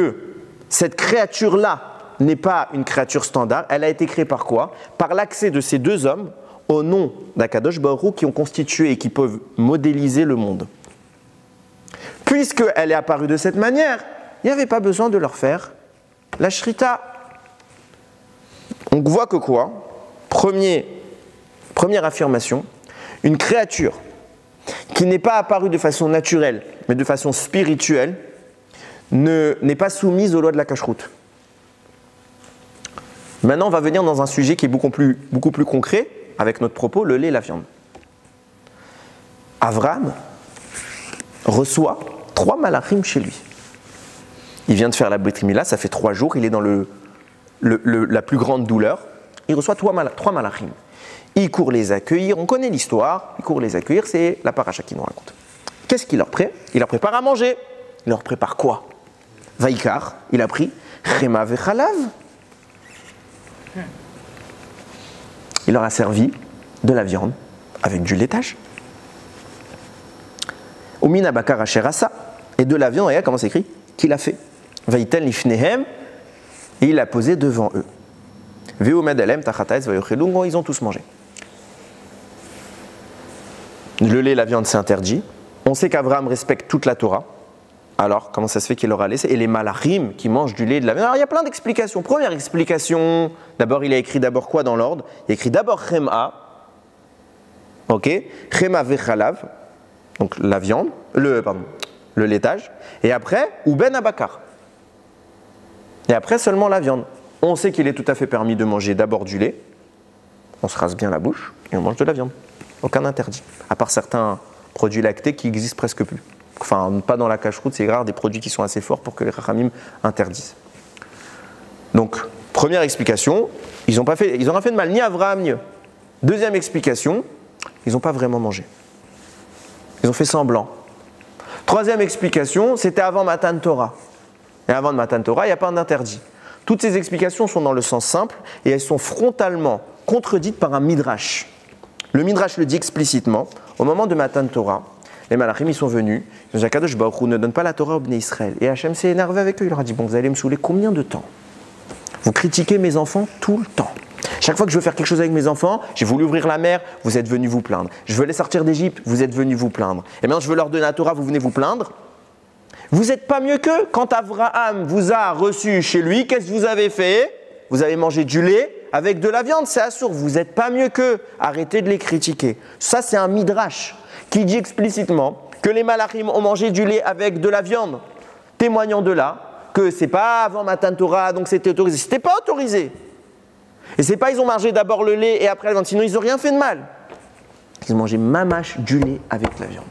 cette créature-là n'est pas une créature standard, elle a été créée par quoi? Par l'accès de ces deux hommes au nom d'Akadosh Baruch Hu qui ont constitué et qui peuvent modéliser le monde. Puisqu'elle est apparue de cette manière, il n'y avait pas besoin de leur faire la shrita. On voit que quoi? Première affirmation, une créature qui n'est pas apparue de façon naturelle, mais de façon spirituelle, n'est pas soumise aux lois de la cacheroute. Maintenant, on va venir dans un sujet qui est beaucoup plus concret, avec notre propos, le lait et la viande. Avraham reçoit 3 malachim chez lui. Il vient de faire la Brit Mila, ça fait 3 jours, il est dans la plus grande douleur. Il reçoit 3 malachim. Il court les accueillir, on connaît l'histoire, il court les accueillir, c'est la paracha qui nous raconte. Qu'est-ce qu'il leur prépare? Il leur prépare à manger. Il leur prépare quoi? Vaikar, il a pris Chema vechalav. Il leur a servi de la viande avec du laitage. Umina bakar asher asa. Et de la viande, regarde comment c'est écrit, qu'il a fait. Vaitel lifnehem. Et il l'a posé devant eux. Veomed elem tachataez vayochelung. Ils ont tous mangé. Le lait et la viande, c'est interdit. On sait qu'Abraham respecte toute la Torah. Alors, comment ça se fait qu'il leur a laissé? Et les malachim qui mangent du lait et de la viande. Alors, il y a plein d'explications. Première explication, d'abord, il a écrit d'abord quoi dans l'ordre? Il a écrit d'abord Chema. Ok? Chema vechalav. Donc, la viande, le laitage. Et après, ou ben abakar. Et après, seulement la viande. On sait qu'il est tout à fait permis de manger d'abord du lait. On se rase bien la bouche et on mange de la viande. Aucun interdit. À part certains produits lactés qui existent presque plus. Enfin, pas dans la cacheroute, c'est rare, des produits qui sont assez forts pour que les Chachamim interdisent. Donc, première explication, ils n'ont rien fait de mal, ni Avraham, ni eux. Deuxième explication, ils n'ont pas vraiment mangé. Ils ont fait semblant. Troisième explication, c'était avant Matan Torah. Et avant de Matan Torah, il n'y a pas d'interdit. Toutes ces explications sont dans le sens simple et elles sont frontalement contredites par un midrash. Le midrash le dit explicitement, au moment de Matan Torah, les malachim ils sont venus, ils ont dit Akadosh Baruch Hu ne donne pas la Torah au Bnei Israël. Et Hachem s'est énervé avec eux, il leur a dit bon, vous allez me saouler combien de temps? Vous critiquez mes enfants tout le temps. Chaque fois que je veux faire quelque chose avec mes enfants, j'ai voulu ouvrir la mer, vous êtes venus vous plaindre. Je veux les sortir d'Égypte, vous êtes venus vous plaindre. Et maintenant je veux leur donner la Torah, vous venez vous plaindre. Vous n'êtes pas mieux qu'eux. Quand Avraham vous a reçu chez lui, qu'est-ce que vous avez fait? Vous avez mangé du lait avec de la viande, c'est assourd. Vous n'êtes pas mieux qu'eux. Arrêtez de les critiquer. Ça, c'est un midrash qui dit explicitement que les malachim ont mangé du lait avec de la viande, témoignant de là que c'est pas avant Matan Torah, donc c'était autorisé. C'était pas autorisé. Et c'est pas ils ont mangé d'abord le lait et après la viande, sinon ils n'ont rien fait de mal. Ils ont mangé mamache du lait avec la viande.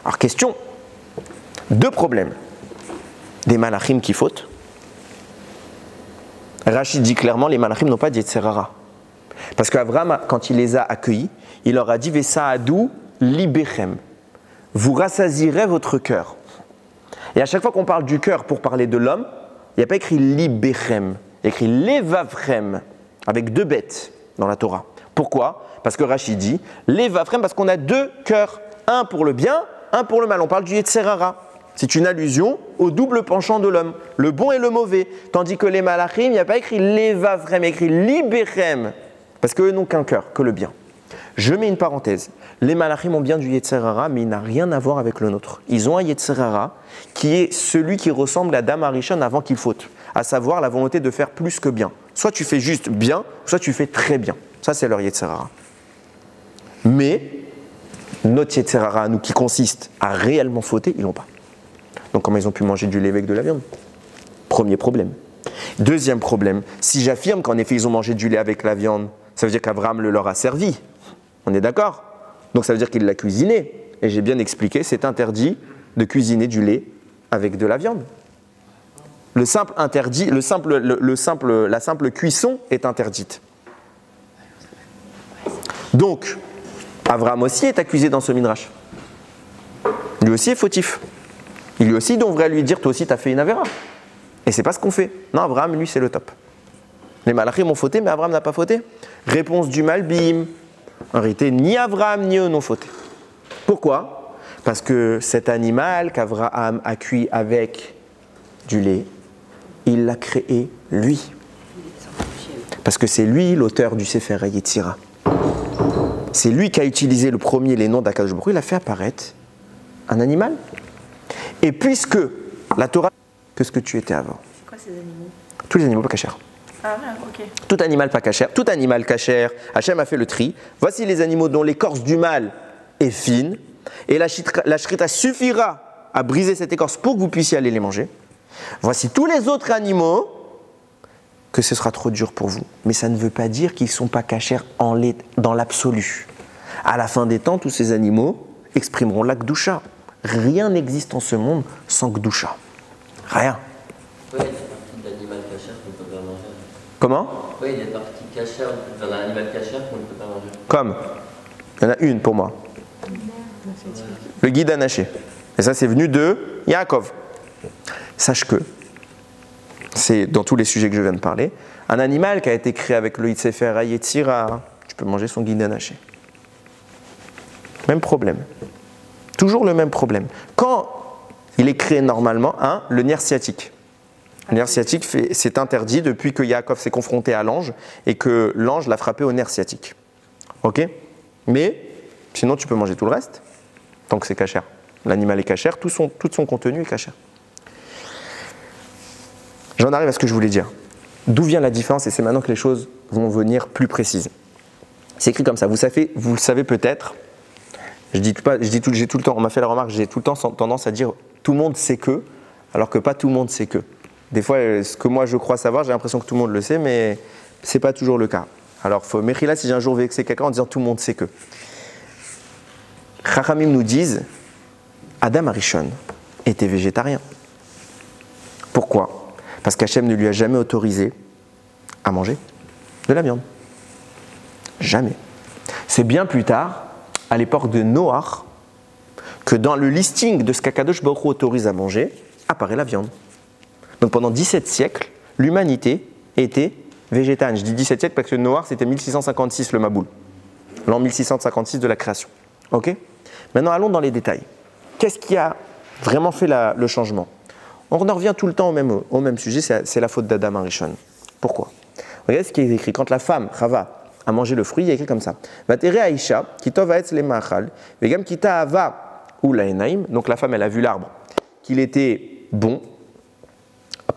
Alors question, 2 problèmes. Des malachim qui fautent. Rachid dit clairement les malachim n'ont pas dit Yetzer Hara. Parce qu'Avraham, quand il les a accueillis, il leur a dit Vesaadou libechem. Vous rassasierez votre cœur. Et à chaque fois qu'on parle du cœur pour parler de l'homme, il n'y a pas écrit libechem, il y a écrit levavrem, avec 2 bêtes dans la Torah. Pourquoi? Parce que Rachid dit levavrem, parce qu'on a 2 cœurs, un pour le bien, un pour le mal. On parle du Yetzer Hara. C'est une allusion au double penchant de l'homme, le bon et le mauvais. Tandis que les malachim, il n'y a pas écrit levavrem, il y a écrit libechem, parce qu'eux n'ont qu'un cœur, que le bien. Je mets une parenthèse. Les malachim ont bien du Yetzer Hara, mais il n'a rien à voir avec le nôtre. Ils ont un Yetzer Hara qui est celui qui ressemble à Adam Arishon avant qu'il faute, à savoir la volonté de faire plus que bien. Soit tu fais juste bien, soit tu fais très bien. Ça, c'est leur Yetzer Hara. Mais notre Yetzer Hara à nous, qui consiste à réellement fauter, ils l'ont pas. Donc comment ils ont pu manger du lait avec de la viande? Premier problème. Deuxième problème, si j'affirme qu'en effet ils ont mangé du lait avec la viande, ça veut dire qu'Abraham le leur a servi. On est d'accord? Donc ça veut dire qu'il l'a cuisiné. Et j'ai bien expliqué, c'est interdit de cuisiner du lait avec de la viande. Le simple interdit, la simple cuisson est interdite. Donc, Abraham aussi est accusé dans ce midrash. Lui aussi est fautif. Il lui aussi devrait lui dire, toi aussi tu as fait une avéra. Et c'est pas ce qu'on fait. Non, Abraham, lui, c'est le top. Les malachim ont fauté, mais Abraham n'a pas fauté. Réponse du Malbim. En réalité, ni Abraham ni eux n'ont fauté. Pourquoi? Parce que cet animal qu'Abraham a cuit avec du lait, il l'a créé lui. Parce que c'est lui l'auteur du Sefer HaYetzira. C'est lui qui a utilisé le premier les noms d'Akadosh Baruch Hu, il a fait apparaître un animal. Et puisque la Torah, que ce que tu étais avant. C'est quoi ces animaux? Tous les animaux pas cachers. Ah ouais, ok. Tout animal pas cachère, tout animal cachère, Hachem a fait le tri. Voici les animaux dont l'écorce du mâle est fine, et la shrita suffira à briser cette écorce pour que vous puissiez aller les manger. Voici tous les autres animaux que ce sera trop dur pour vous. Mais ça ne veut pas dire qu'ils ne sont pas cachers dans l'absolu. À la fin des temps, tous ces animaux exprimeront la Gdusha. Rien n'existe en ce monde sans Gdusha. Rien. Oui, il y a des parties d'animal cachère qu'on ne peut pas manger. Comment? Oui, il y a des parties cachères dans un animal cachère qu'on ne peut pas manger. Comme? Il y en a une pour moi. Le guide anaché. Et ça, c'est venu de Yaakov. Sache que, c'est dans tous les sujets que je viens de parler, un animal qui a été créé avec le Sefer HaYetzira, tu peux manger son guide anaché. Même problème. Toujours le même problème. Quand il est créé normalement, le nerf sciatique. Le nerf sciatique, c'est interdit depuis que Yaakov s'est confronté à l'ange et que l'ange l'a frappé au nerf sciatique. Ok? Mais sinon, tu peux manger tout le reste, tant que c'est cachère. L'animal est cachère, tout son contenu est cachère. J'en arrive à ce que je voulais dire. D'où vient la différence? Et c'est maintenant que les choses vont venir plus précises. C'est écrit comme ça. Vous le savez peut-être. J'ai tout le temps, on m'a fait la remarque, j'ai tout le temps tendance à dire tout le monde sait que, alors que pas tout le monde sait que. Des fois, ce que moi je crois savoir, j'ai l'impression que tout le monde le sait, mais c'est pas toujours le cas. Alors, faut méchila si j'ai un jour vexé quelqu'un en disant tout le monde sait que. Chachamim nous disent Adam Arishon était végétarien. Pourquoi? Parce qu'Hachem ne lui a jamais autorisé à manger de la viande. Jamais. C'est bien plus tard, à l'époque de Noach, que dans le listing de ce qu'Akadosh Baruch Hu autorise à manger, apparaît la viande. Donc pendant 17 siècles, l'humanité était végétarienne. Je dis 17 siècles parce que Noach, c'était 1656 le Maboul. L'an 1656 de la création. Ok? Maintenant, allons dans les détails. Qu'est-ce qui a vraiment fait le changement? On en revient tout le temps au même sujet, c'est la faute d'Adam Arishon. Pourquoi? Regardez ce qui est écrit. Quand la femme, Chava, a mangé le fruit, il y a écrit comme ça. Vatere Aisha, kitov haetz le machal, vegam kita ava ou laenaim. Donc la femme, elle a vu l'arbre, qu'il était bon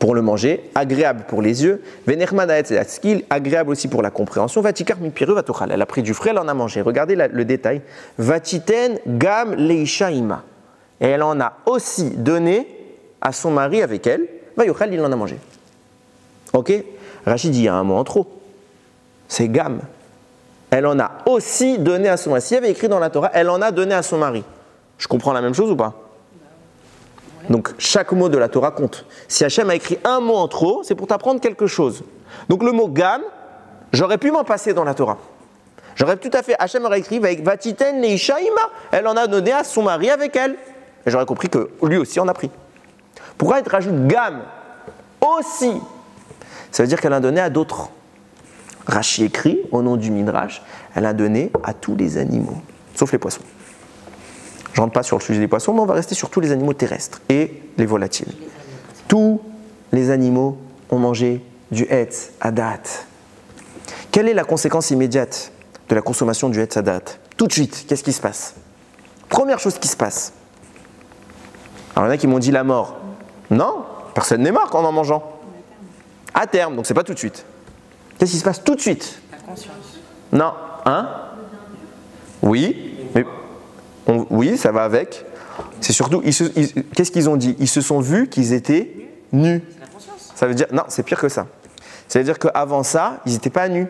pour le manger, agréable pour les yeux, venermad haetz askil, agréable aussi pour la compréhension. Vatikar mipiru vatochal. Elle a pris du fruit, elle en a mangé. Regardez le détail. Vatiten gam leisha ima. Et elle en a aussi donné à son mari avec elle. Vayochal, il en a mangé. Ok? Rachid dit, il y a un mot en trop. C'est gam. Elle en a aussi donné à son mari. S'il y avait écrit dans la Torah, elle en a donné à son mari. Je comprends la même chose ou pas? Donc chaque mot de la Torah compte. Si Hachem a écrit un mot en trop, c'est pour t'apprendre quelque chose. Donc le mot gam, j'aurais pu m'en passer dans la Torah. J'aurais tout à fait, Hachem aurait écrit Vatiten leisha ima. Elle en a donné à son mari avec elle. Et j'aurais compris que lui aussi en a pris. Pourquoi il te rajoute gam aussi? Ça veut dire qu'elle a donné à d'autres. Rachi écrit au nom du Midrash, elle a donné à tous les animaux, sauf les poissons. Je ne rentre pas sur le sujet des poissons, mais on va rester sur tous les animaux terrestres et les volatiles. Tous les animaux ont mangé du hetz à date. Quelle est la conséquence immédiate de la consommation du Etz Hadat. Tout de suite, qu'est-ce qui se passe? Première chose qui se passe. Alors il y en a qui m'ont dit la mort. Non, personne n'est mort en mangeant. À terme, donc c'est pas tout de suite. Qu'est-ce qui se passe tout de suite? La conscience. Non, hein? Oui, mais oui, ça va avec. C'est surtout, qu'est-ce qu'ils ont dit? Ils se sont vus qu'ils étaient nus. C'est la conscience. Ça veut dire, non, c'est pire que ça. Ça veut dire qu'avant ça, ils n'étaient pas nus.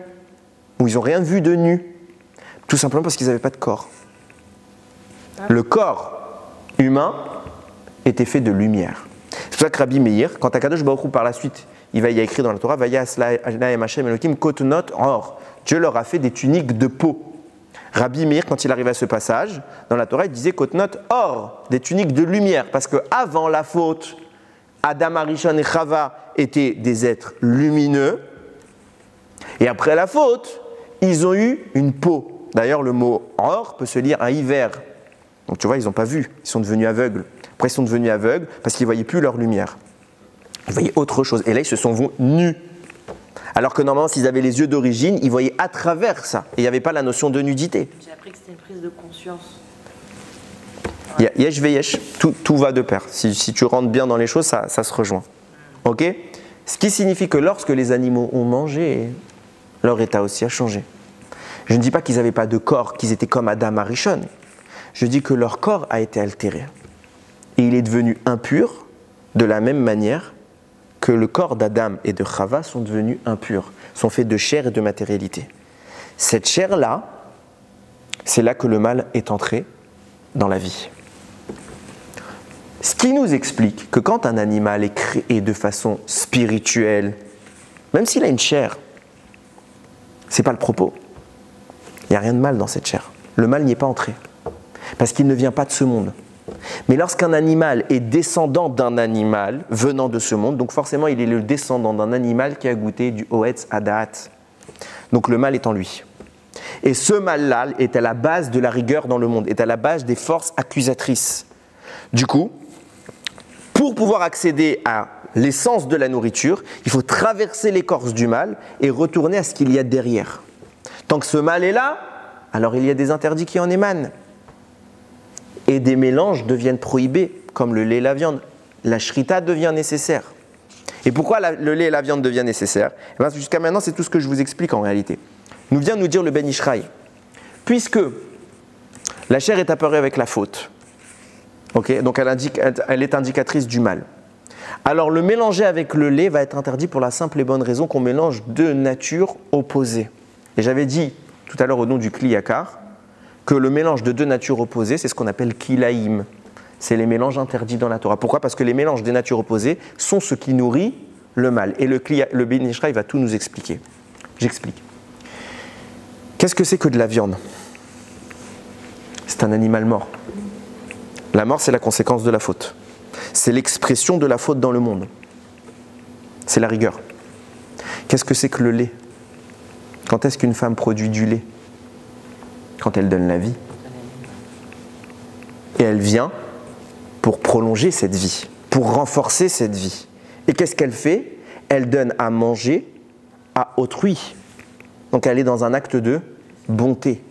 Ou ils n'ont rien vu de nu. Tout simplement parce qu'ils n'avaient pas de corps. Le corps humain était fait de lumière. C'est pour ça que Rabbi Meir, quand Akadosh Baruch Hu par la suite, il va y a écrit dans la Torah, Vayas Lahem Hashem Elokim Kotonot Or. Dieu leur a fait des tuniques de peau. Rabbi Meir, quand il arrive à ce passage, dans la Torah, il disait Kotonot Or, des tuniques de lumière. Parce qu'avant la faute, Adam Arishon et Chava étaient des êtres lumineux. Et après la faute, ils ont eu une peau. D'ailleurs, le mot Or peut se lire un hiver. Donc tu vois, ils n'ont pas vu, ils sont devenus aveugles. Après, ils sont devenus aveugles parce qu'ils ne voyaient plus leur lumière. Ils voyaient autre chose. Et là, ils se sont vus nus. Alors que normalement, s'ils avaient les yeux d'origine, ils voyaient à travers ça. Et il n'y avait pas la notion de nudité. J'ai appris que c'était une prise de conscience. Yesh veyesh, tout va de pair. Si tu rentres bien dans les choses, ça se rejoint. Ok? Ce qui signifie que lorsque les animaux ont mangé, leur état aussi a changé. Je ne dis pas qu'ils n'avaient pas de corps, qu'ils étaient comme Adam Arishon. Je dis que leur corps a été altéré. Et il est devenu impur de la même manière que le corps d'Adam et de Chava sont devenus impurs, sont faits de chair et de matérialité. Cette chair-là, c'est là que le mal est entré dans la vie. Ce qui nous explique que quand un animal est créé de façon spirituelle, même s'il a une chair, ce n'est pas le propos. Il n'y a rien de mal dans cette chair. Le mal n'y est pas entré. Parce qu'il ne vient pas de ce monde. Mais lorsqu'un animal est descendant d'un animal venant de ce monde, donc forcément il est le descendant d'un animal qui a goûté du Oetz Hadat. Donc le mal est en lui. Et ce mal-là est à la base de la rigueur dans le monde, est à la base des forces accusatrices. Du coup, pour pouvoir accéder à l'essence de la nourriture, il faut traverser l'écorce du mal et retourner à ce qu'il y a derrière. Tant que ce mal est là, alors il y a des interdits qui en émanent. Et des mélanges deviennent prohibés, comme le lait et la viande. La shrita devient nécessaire. Et pourquoi le lait et la viande deviennent nécessaires? Jusqu'à maintenant, c'est tout ce que je vous explique en réalité. Nous vient nous dire le Ben Ishraï. Puisque la chair est apparue avec la faute, okay, donc elle est indicatrice du mal. Alors le mélanger avec le lait va être interdit pour la simple et bonne raison qu'on mélange deux natures opposées. Et j'avais dit tout à l'heure au nom du Kli Yakar que le mélange de deux natures opposées, c'est ce qu'on appelle kilaïm. C'est les mélanges interdits dans la Torah. Pourquoi? Parce que les mélanges des natures opposées sont ce qui nourrit le mal. Et le Ben Ishraï va tout nous expliquer. J'explique. Qu'est-ce que c'est que de la viande? C'est un animal mort. La mort, c'est la conséquence de la faute. C'est l'expression de la faute dans le monde. C'est la rigueur. Qu'est-ce que c'est que le lait? Quand est-ce qu'une femme produit du lait? Quand elle donne la vie. Et elle vient pour prolonger cette vie, pour renforcer cette vie. Et qu'est-ce qu'elle fait? Elle donne à manger à autrui. Donc elle est dans un acte de bonté.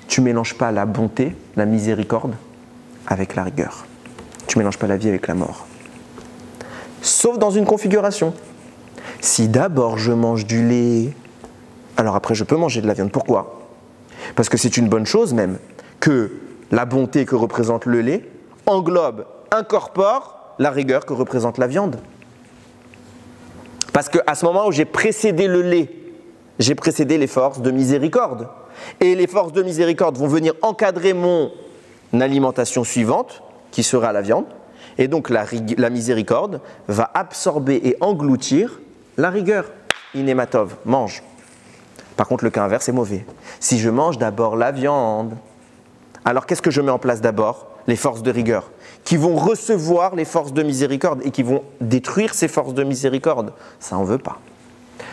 Tu ne mélanges pas la bonté, la miséricorde, avec la rigueur. Tu ne mélanges pas la vie avec la mort. Sauf dans une configuration. Si d'abord je mange du lait, alors après je peux manger de la viande. Pourquoi? Parce que c'est une bonne chose même que la bonté que représente le lait englobe, incorpore la rigueur que représente la viande. Parce qu'à ce moment où j'ai précédé le lait, j'ai précédé les forces de miséricorde. Et les forces de miséricorde vont venir encadrer mon alimentation suivante, qui sera la viande. Et donc la miséricorde va absorber et engloutir la rigueur. Inématov, mange. Par contre, le cas inverse est mauvais. Si je mange d'abord la viande, alors qu'est-ce que je mets en place d'abord? Les forces de rigueur, qui vont recevoir les forces de miséricorde et qui vont détruire ces forces de miséricorde. Ça, on ne veut pas.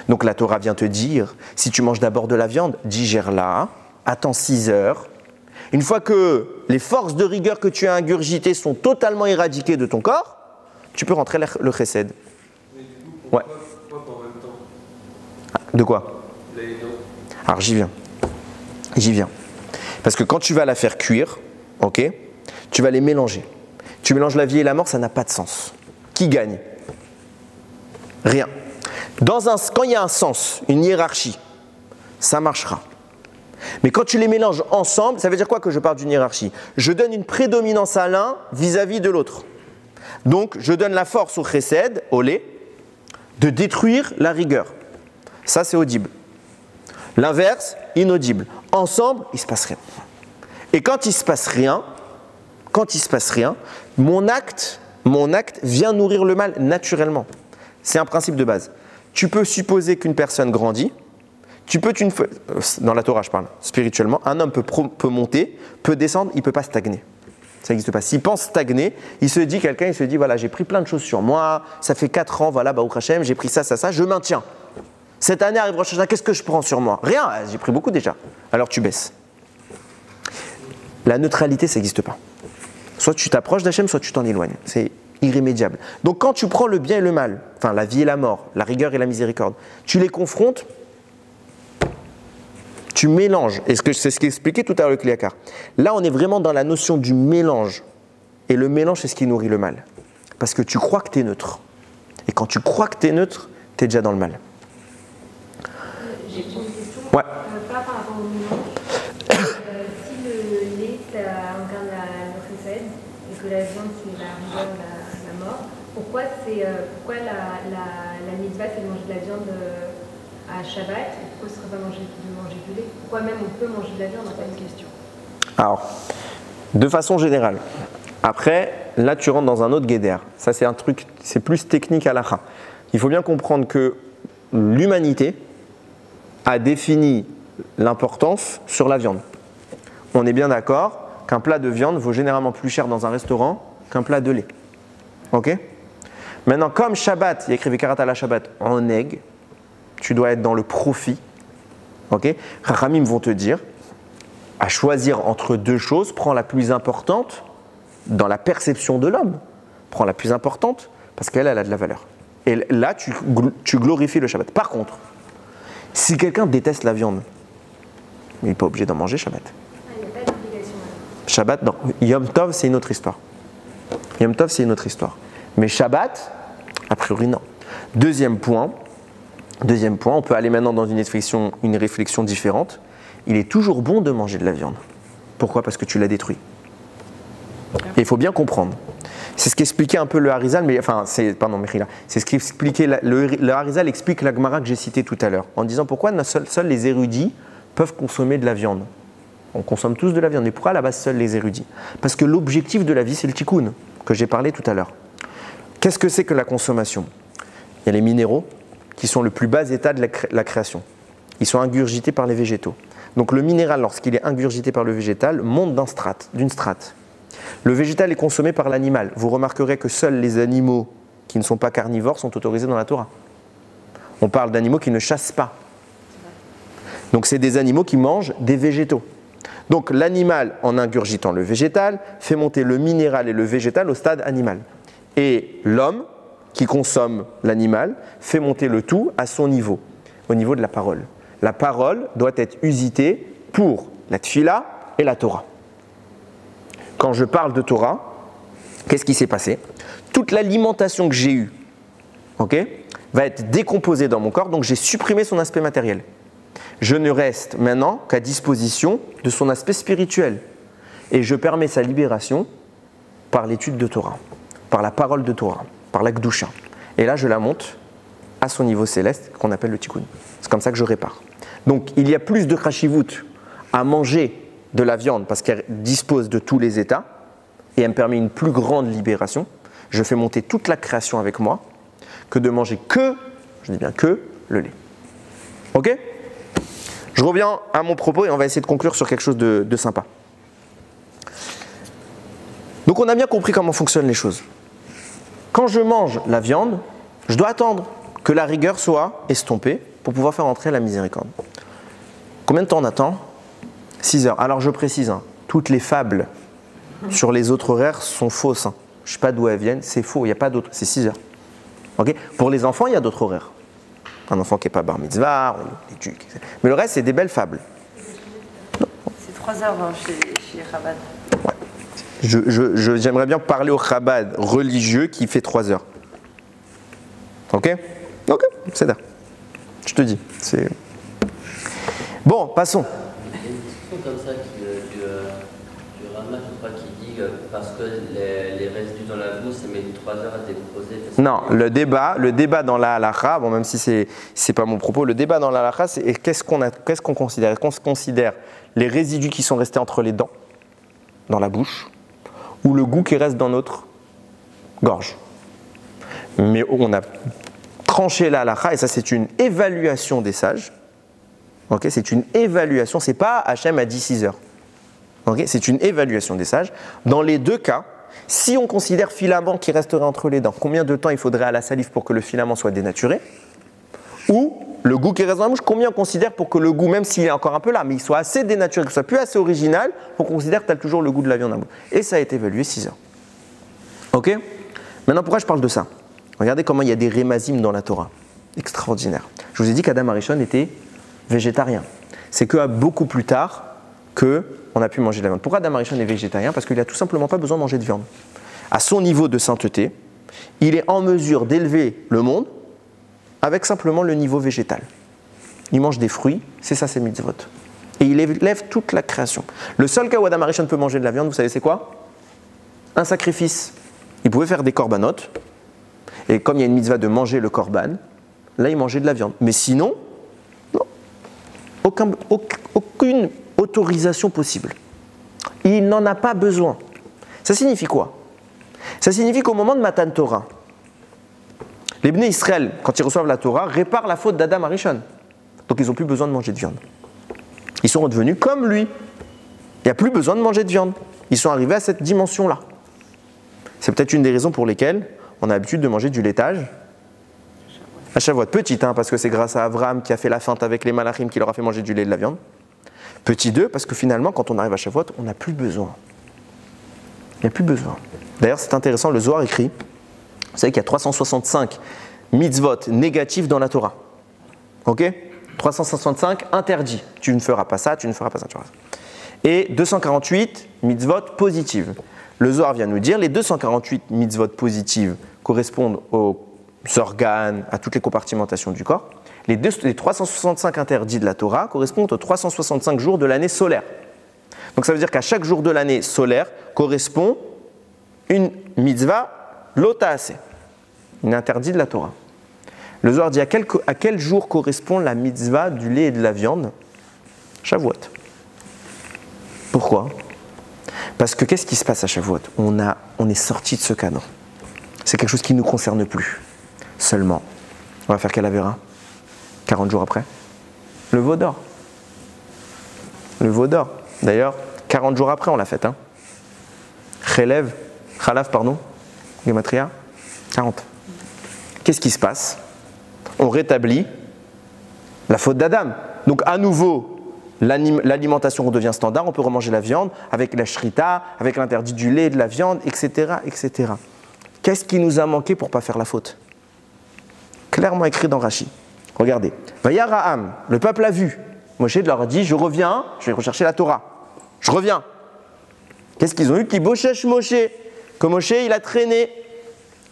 Donc la Torah vient te dire, si tu manges d'abord de la viande, digère-la, attends 6 heures. Une fois que les forces de rigueur que tu as ingurgitées sont totalement éradiquées de ton corps, tu peux rentrer le chesed. Mais du coup, pourquoi en même temps? De quoi? Alors j'y viens. J'y viens. Parce que quand tu vas la faire cuire, ok, tu vas les mélanger. Tu mélanges la vie et la mort, ça n'a pas de sens. Qui gagne? Rien. Quand il y a un sens, une hiérarchie, ça marchera. Mais quand tu les mélanges ensemble, ça veut dire quoi que je parle d'une hiérarchie? Je donne une prédominance à l'un vis-à-vis de l'autre. Donc, je donne la force au chesed, au lait, de détruire la rigueur. Ça, c'est audible. L'inverse, inaudible. Ensemble, il ne se passe rien. Et quand il ne se passe rien, mon acte vient nourrir le mal naturellement. C'est un principe de base. Tu peux supposer qu'une personne grandit, dans la Torah je parle, spirituellement, un homme peut monter, peut descendre, il ne peut pas stagner. Ça n'existe pas. S'il pense stagner, il se dit, voilà, j'ai pris plein de choses sur moi, ça fait 4 ans, voilà, Baruch Hashem, j'ai pris ça, je maintiens. Cette année arrive Rosh Hashanah, qu'est-ce que je prends sur moi? Rien, j'ai pris beaucoup déjà. Alors tu baisses. La neutralité, ça n'existe pas. Soit tu t'approches d'Hachem, soit tu t'en éloignes. C'est irrémédiable. Donc quand tu prends le bien et le mal, enfin la vie et la mort, la rigueur et la miséricorde, tu les confrontes, tu mélanges. Et c'est ce qu'expliquait tout à l'heure le Kliakar. Là, on est vraiment dans la notion du mélange. Et le mélange, c'est ce qui nourrit le mal. Parce que tu crois que tu es neutre. Et quand tu crois que tu es neutre, tu es déjà dans le mal. J'ai une question. Ouais. Pas par rapport au mélange. Si le lait, ça incarne le chesed, et que la viande, c'est la rigueur, la mort, pourquoi la mitzvah, c'est de manger de la viande à Shabbat, et pourquoi ce ne serait pas manger du lait? Pourquoi même on peut manger de la viande? C'est une question. Alors, de façon générale. Après, là, tu rentres dans un autre guédère. Ça, c'est un truc, c'est plus technique à l'akha. Il faut bien comprendre que l'humanité a défini l'importance sur la viande. On est bien d'accord qu'un plat de viande vaut généralement plus cher dans un restaurant qu'un plat de lait. Ok? Maintenant, comme Shabbat, il y a écrit Vekarat ala Shabbat en egg, tu dois être dans le profit. Ok? Chachamim vont te dire, à choisir entre deux choses, prends la plus importante dans la perception de l'homme. Prends la plus importante parce qu'elle a de la valeur. Et là, tu glorifies le Shabbat. Par contre, si quelqu'un déteste la viande, il n'est pas obligé d'en manger Shabbat. Il n'y a pas d'obligation. Shabbat, non. Yom Tov, c'est une autre histoire. Yom Tov, c'est une autre histoire. Mais Shabbat, a priori, non. Deuxième point, on peut aller maintenant dans une réflexion différente. Il est toujours bon de manger de la viande. Pourquoi? Parce que tu l'as détruit. Et il faut bien comprendre. C'est ce qu'expliquait un peu le Harizal, Mechila. C'est ce qu'expliquait le Harizal explique la Gemara que j'ai citée tout à l'heure, en disant pourquoi seuls les érudits peuvent consommer de la viande. On consomme tous de la viande, mais pourquoi à la base seuls les érudits? Parce que l'objectif de la vie, c'est le tikkun, que j'ai parlé tout à l'heure. Qu'est-ce que c'est que la consommation? Il y a les minéraux qui sont le plus bas état de la création. Ils sont ingurgités par les végétaux. Donc le minéral, lorsqu'il est ingurgité par le végétal, monte d'une strate. Le végétal est consommé par l'animal. Vous remarquerez que seuls les animaux qui ne sont pas carnivores sont autorisés dans la Torah. On parle d'animaux qui ne chassent pas. Donc c'est des animaux qui mangent des végétaux. Donc l'animal, en ingurgitant le végétal, fait monter le minéral et le végétal au stade animal. Et l'homme, qui consomme l'animal, fait monter le tout à son niveau, au niveau de la parole. La parole doit être usitée pour la tfila et la Torah. Quand je parle de Torah, qu'est-ce qui s'est passé? Toute l'alimentation que j'ai eue, va être décomposée dans mon corps, donc j'ai supprimé son aspect matériel. Je ne reste maintenant qu'à disposition de son aspect spirituel. Et je permets sa libération par l'étude de Torah, par la parole de Torah, par la Gdusha. Et là, je la monte à son niveau céleste, qu'on appelle le tikkun. C'est comme ça que je répare. Donc, il y a plus de khashivut à manger de la viande parce qu'elle dispose de tous les états et elle me permet une plus grande libération. Je fais monter toute la création avec moi que de manger je dis bien que, le lait. Ok? Je reviens à mon propos et on va essayer de conclure sur quelque chose de sympa. Donc on a bien compris comment fonctionnent les choses. Quand je mange la viande, je dois attendre que la rigueur soit estompée pour pouvoir faire entrer la miséricorde. Combien de temps on attend? 6 heures. Alors je précise, toutes les fables sur les autres horaires sont fausses. Je ne sais pas d'où elles viennent, c'est faux, il n'y a pas d'autre, c'est 6 heures. Okay? Pour les enfants, il y a d'autres horaires. Un enfant qui n'est pas bar mitzvah, etc. Mais le reste, c'est des belles fables. Non. 3 heures chez Chabad. J'aimerais bien parler au Chabad religieux qui fait 3 heures. Ok? Ok, c'est là. Je te dis. Bon, passons. Il y a une discussion comme ça du Rama, je crois, qui dit que parce que les résidus dans la boue, ça met 3 heures à décomposer. Non, le débat dans la halakha, bon, même si c'est pas mon propos, le débat dans la halakha, c'est qu'est-ce qu'on considère? Est-ce qu'on considère les résidus qui sont restés entre les dents, dans la bouche, ou le goût qui reste dans notre gorge? Mais on a tranché la halakha, et ça c'est une évaluation des sages. Okay, c'est une évaluation, c'est pas Hachem a dit 6 heures. Okay, c'est une évaluation des sages. Dans les deux cas, si on considère filament qui resterait entre les dents, combien de temps il faudrait à la salive pour que le filament soit dénaturé? Ou le goût qui reste dans la bouche, combien on considère pour que le goût, même s'il est encore un peu là, mais il soit assez dénaturé, qu'il soit plus assez original, pour qu'on considère que tu as toujours le goût de la viande dans la bouche. Et ça a été évalué 6 heures. Ok? Maintenant, pourquoi je parle de ça? Regardez comment il y a des rémazim dans la Torah. Extraordinaire. Je vous ai dit qu'Adam Arishon était végétarien. C'est que beaucoup plus tard qu'on a pu manger de la viande. Pourquoi Adam Arishon est végétarien? Parce qu'il n'a tout simplement pas besoin de manger de viande. À son niveau de sainteté, il est en mesure d'élever le monde avec simplement le niveau végétal. Il mange des fruits, c'est ça ses mitzvot. Et il élève toute la création. Le seul cas où Adam Arishon peut manger de la viande, vous savez c'est quoi? Un sacrifice. Il pouvait faire des corbanotes, et comme il y a une mitzvah de manger le korban, là il mangeait de la viande. Mais sinon, non. Aucune autorisation possible. Il n'en a pas besoin. Ça signifie quoi? Ça signifie qu'au moment de Matan Torah, les Bnei Israël, quand ils reçoivent la Torah, réparent la faute d'Adam Arishon. Donc ils n'ont plus besoin de manger de viande. Ils sont redevenus comme lui. Il n'y a plus besoin de manger de viande. Ils sont arrivés à cette dimension-là. C'est peut-être une des raisons pour lesquelles on a l'habitude de manger du laitage à Shavuot. Petite, parce que c'est grâce à Abraham qui a fait la feinte avec les malachim qui leur a fait manger du lait et de la viande. Petit 2, parce que finalement, quand on arrive à Shavuot, on n'a plus besoin. Il n'y a plus besoin. D'ailleurs, c'est intéressant, le Zohar écrit, vous savez qu'il y a 365 mitzvot négatifs dans la Torah. Ok? 365 interdits. Tu ne feras pas ça, tu ne feras pas ça. Tu feras ça. Et 248 mitzvot positives. Le Zohar vient nous dire, les 248 mitzvot positives correspondent aux organes, à toutes les compartimentations du corps. Les 365 interdits de la Torah correspondent aux 365 jours de l'année solaire. Donc ça veut dire qu'à chaque jour de l'année solaire correspond une mitzvah lotaaseh, une interdit de la Torah. Le Zohar dit à quel jour correspond la mitzvah du lait et de la viande? Shavuot. Pourquoi? Parce que qu'est-ce qui se passe à Shavuot? On est sorti de ce cadre. C'est quelque chose qui ne nous concerne plus. Seulement, on va faire quelle avéra? 40 jours après? Le veau d'or. Le veau d'or. D'ailleurs, 40 jours après, on l'a fait. Chalav, pardon, Gematria, 40. Qu'est-ce qui se passe? On rétablit la faute d'Adam. Donc à nouveau, l'alimentation redevient standard, on peut remanger la viande avec la shrita, avec l'interdit du lait et de la viande, etc. etc. Qu'est-ce qui nous a manqué pour ne pas faire la faute? Clairement écrit dans Rashi. Regardez. Vayara'am, le peuple a vu. Moshe leur a dit, je reviens, je vais rechercher la Torah. Je reviens. Qu'est-ce qu'ils ont eu? Qui bochèche Moshe. Que Moshe, il a traîné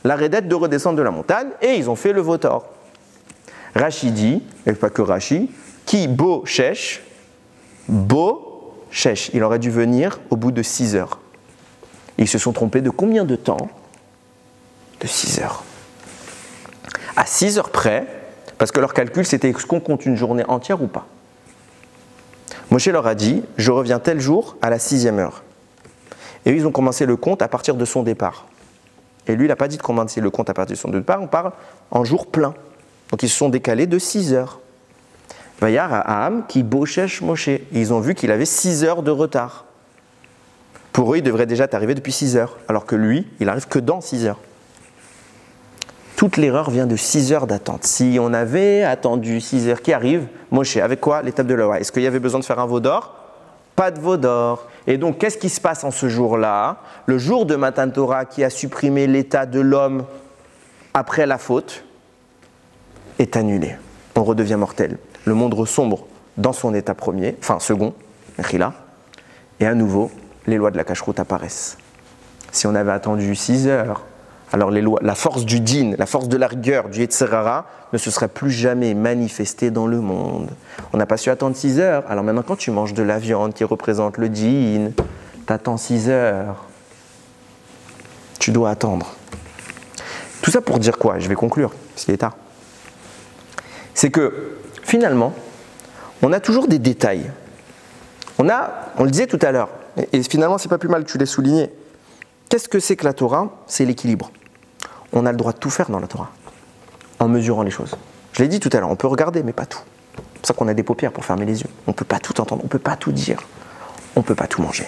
la raidette de redescendre de la montagne et ils ont fait le votor. Rashi dit, et pas que Rashi, qui bochèche, il aurait dû venir au bout de 6 heures. Ils se sont trompés de combien de temps? De 6 heures. À 6 heures près, parce que leur calcul c'était est-ce qu'on compte une journée entière ou pas. Moshe leur a dit, je reviens tel jour à la 6e heure. Et eux, ils ont commencé le compte à partir de son départ. Et lui, il n'a pas dit de commencer le compte à partir de son départ, on parle en jour plein. Donc ils se sont décalés de 6 heures. Vayar à Aham qui bochèche Moshe. Et ils ont vu qu'il avait 6 heures de retard. Pour eux, il devrait déjà être arrivé depuis 6 heures, alors que lui, il arrive que dans 6 heures. Toute l'erreur vient de 6 heures d'attente. Si on avait attendu 6 heures qui arrivent, Moshe, avec quoi? L'étape de la loi. Est-ce qu'il y avait besoin de faire un veau d'or? Pas de veau d'or. Et donc, qu'est-ce qui se passe en ce jour-là? Le jour de Matan Torah qui a supprimé l'état de l'homme après la faute est annulé. On redevient mortel. Le monde resombre dans son état premier, enfin second, Mechila. Et à nouveau, les lois de la cacheroute apparaissent. Si on avait attendu 6 heures, alors la force du djinn, la force de la rigueur, du Yetzirara, ne se serait plus jamais manifestée dans le monde. On n'a pas su attendre 6 heures, alors maintenant quand tu manges de la viande qui représente le djinn, tu attends 6 heures. Tu dois attendre. Tout ça pour dire quoi? Je vais conclure, parce qu'il est tard. C'est que, finalement, on a toujours des détails. On le disait tout à l'heure, et finalement c'est pas plus mal que tu l'aies souligné. Qu'est-ce que c'est que la Torah? C'est l'équilibre. On a le droit de tout faire dans la Torah, en mesurant les choses. Je l'ai dit tout à l'heure, on peut regarder, mais pas tout. C'est pour ça qu'on a des paupières pour fermer les yeux. On ne peut pas tout entendre, on ne peut pas tout dire. On ne peut pas tout manger.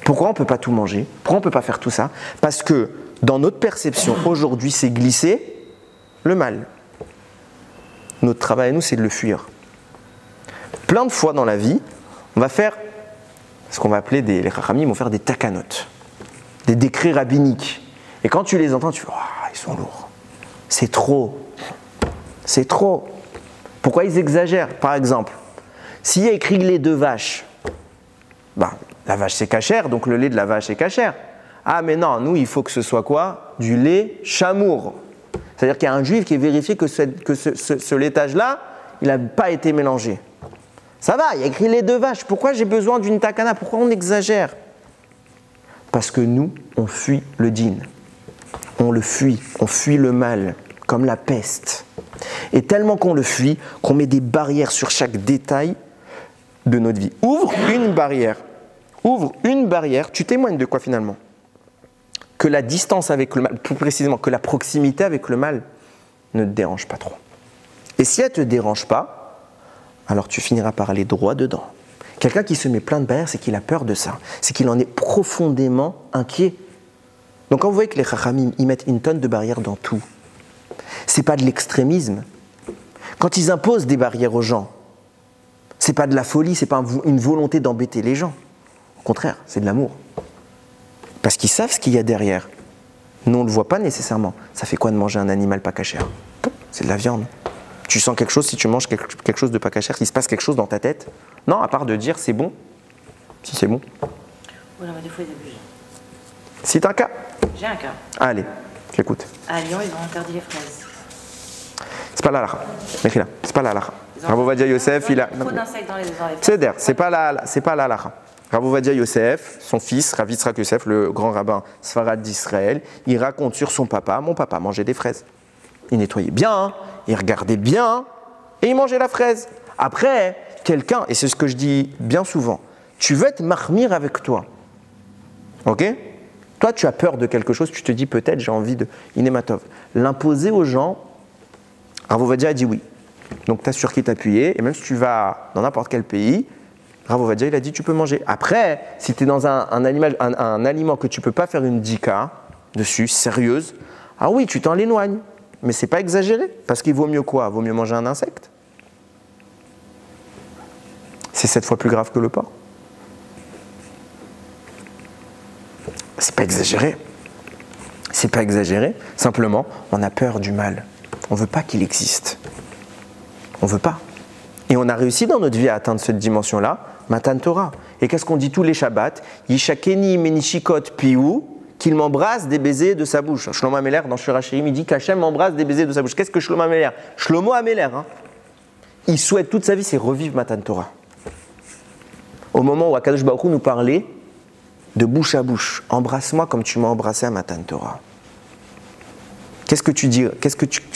Pourquoi on ne peut pas tout manger? Pourquoi on ne peut pas faire tout ça? Parce que dans notre perception, aujourd'hui, c'est glisser le mal. Notre travail à nous, c'est de le fuir. Plein de fois dans la vie, on va faire ce qu'on va appeler les rachamim vont faire des takanot, des décrets rabbiniques. Et quand tu les entends, tu fais ils sont lourds. C'est trop. C'est trop. Pourquoi ils exagèrent? Par exemple, s'il y a écrit lait de vache, la vache c'est cachère, donc le lait de la vache est cachère. Ah mais non, nous il faut que ce soit quoi? Du lait chamour. C'est-à-dire qu'il y a un juif qui est vérifié que ce laitage-là, il n'a pas été mélangé. Ça va, il y a écrit lait de vache. Pourquoi j'ai besoin d'une takana? Pourquoi on exagère? Parce que nous, on fuit le djinn. On le fuit, on fuit le mal, comme la peste. Et tellement qu'on le fuit, qu'on met des barrières sur chaque détail de notre vie. Ouvre une barrière, tu témoignes de quoi finalement? Que la distance avec le mal, plus précisément, que la proximité avec le mal ne te dérange pas trop. Et si elle ne te dérange pas, alors tu finiras par aller droit dedans. Quelqu'un qui se met plein de barrières, c'est qu'il a peur de ça. C'est qu'il en est profondément inquiet. Donc quand vous voyez que les chachamim, ils mettent une tonne de barrières dans tout, c'est pas de l'extrémisme. Quand ils imposent des barrières aux gens, c'est pas de la folie, c'est pas une volonté d'embêter les gens. Au contraire, c'est de l'amour. Parce qu'ils savent ce qu'il y a derrière. Nous, on ne le voit pas nécessairement. Ça fait quoi de manger un animal pas cachère? C'est de la viande. Tu sens quelque chose si tu manges quelque chose de pas cachère, il se passe quelque chose dans ta tête? Non, à part de dire c'est bon. Si c'est bon. Oui, mais des fois, ils abusent. Si t'as un cas. J'ai un cas. Allez, j'écoute. À Lyon, ils ont interdit les fraises. C'est pas la halakha. Écris là. C'est pas la halakha. Rav Ovadia Yosef, il a. Trop d'insectes dans les C'est pas la halakha. Rav Ovadia Yosef, son fils, Rav Yitzhak Yosef, le grand rabbin sfarade d'Israël, il raconte sur son papa, mon papa mangeait des fraises. Il nettoyait bien, il regardait bien, et il mangeait la fraise. Après, quelqu'un, et c'est ce que je dis bien souvent, tu veux être marmire avec toi. Ok? Toi, tu as peur de quelque chose, tu te dis peut-être j'ai envie de inématov. L'imposer aux gens, Rav Ovadia a dit oui. Donc tu as sur qui t'appuyer, et même si tu vas dans n'importe quel pays, Rav Ovadia, il a dit tu peux manger. Après, si tu es dans un aliment que tu ne peux pas faire une dika dessus, sérieuse, ah oui, tu t'en éloignes. Mais c'est pas exagéré, parce qu'il vaut mieux quoi? Vaut mieux manger un insecte. C'est 7 fois plus grave que le porc. C'est pas exagéré. C'est pas exagéré. Simplement, on a peur du mal. On veut pas qu'il existe. On veut pas. Et on a réussi dans notre vie à atteindre cette dimension-là, Matan Torah. Et qu'est-ce qu'on dit tous les Shabbats? Yishakeni menishikot piou, qu'il m'embrasse des baisers de sa bouche. Shlomo Ameler, dans Shir HaShirim, il dit qu'Hachem m'embrasse des baisers de sa bouche. Qu'est-ce que Shlomo Ameler? Shlomo Ameler, il souhaite toute sa vie, c'est revivre Matan Torah. Au moment où Akadosh Baruch Hu nous parlait de bouche à bouche, embrasse-moi comme tu m'as embrassé à Matan Torah. Qu'est-ce que tu dis?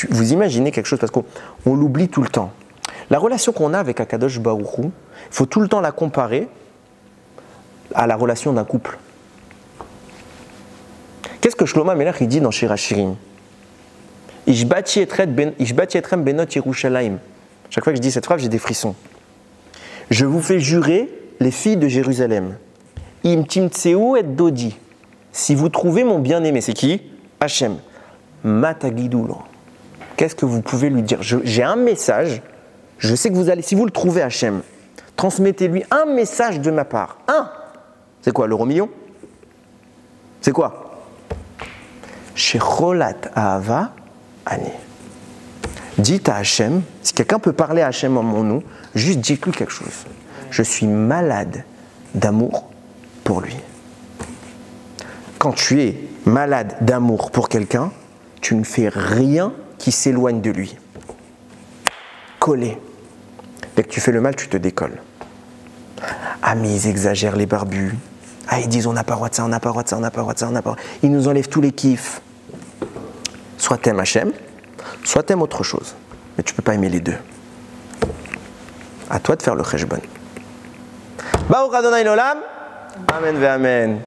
Vous imaginez quelque chose? Parce qu'on l'oublie tout le temps. La relation qu'on a avec Akadosh Baruch Hu, il faut tout le temps la comparer à la relation d'un couple. Qu'est-ce que Shlomo Ameler il dit dans Shir HaShirim? Ishbati etrem benot Yerushalayim. Chaque fois que je dis cette phrase, j'ai des frissons. Je vous fais jurer, les filles de Jérusalem, im timtseu et dodi. Si vous trouvez mon bien-aimé, c'est qui? Hachem. Matagidulo. Qu'est-ce que vous pouvez lui dire? J'ai un message. Je sais que vous allez, si vous le trouvez Hachem, transmettez-lui un message de ma part. Un. C'est quoi, l'euro million? C'est quoi? Shecholat Ahava Ani. Dites à Hachem, si quelqu'un peut parler à Hachem en mon nom, juste dites-lui quelque chose. Je suis malade d'amour pour lui. Quand tu es malade d'amour pour quelqu'un, tu ne fais rien qui s'éloigne de lui. Collé. Dès que tu fais le mal, tu te décolles. Ah mais ils exagèrent les barbus. Ah ils disent on n'a pas le droit de ça, on n'a pas le droit de ça, on n'a pas le droit de ça, on n'a pas le droit. Ils nous enlèvent tous les kiffs. Soit t'aimes Hachem, soit t'aimes autre chose. Mais tu ne peux pas aimer les deux. À toi de faire le cheshbon. Baruch Adonai l'olam. Amen ve amen.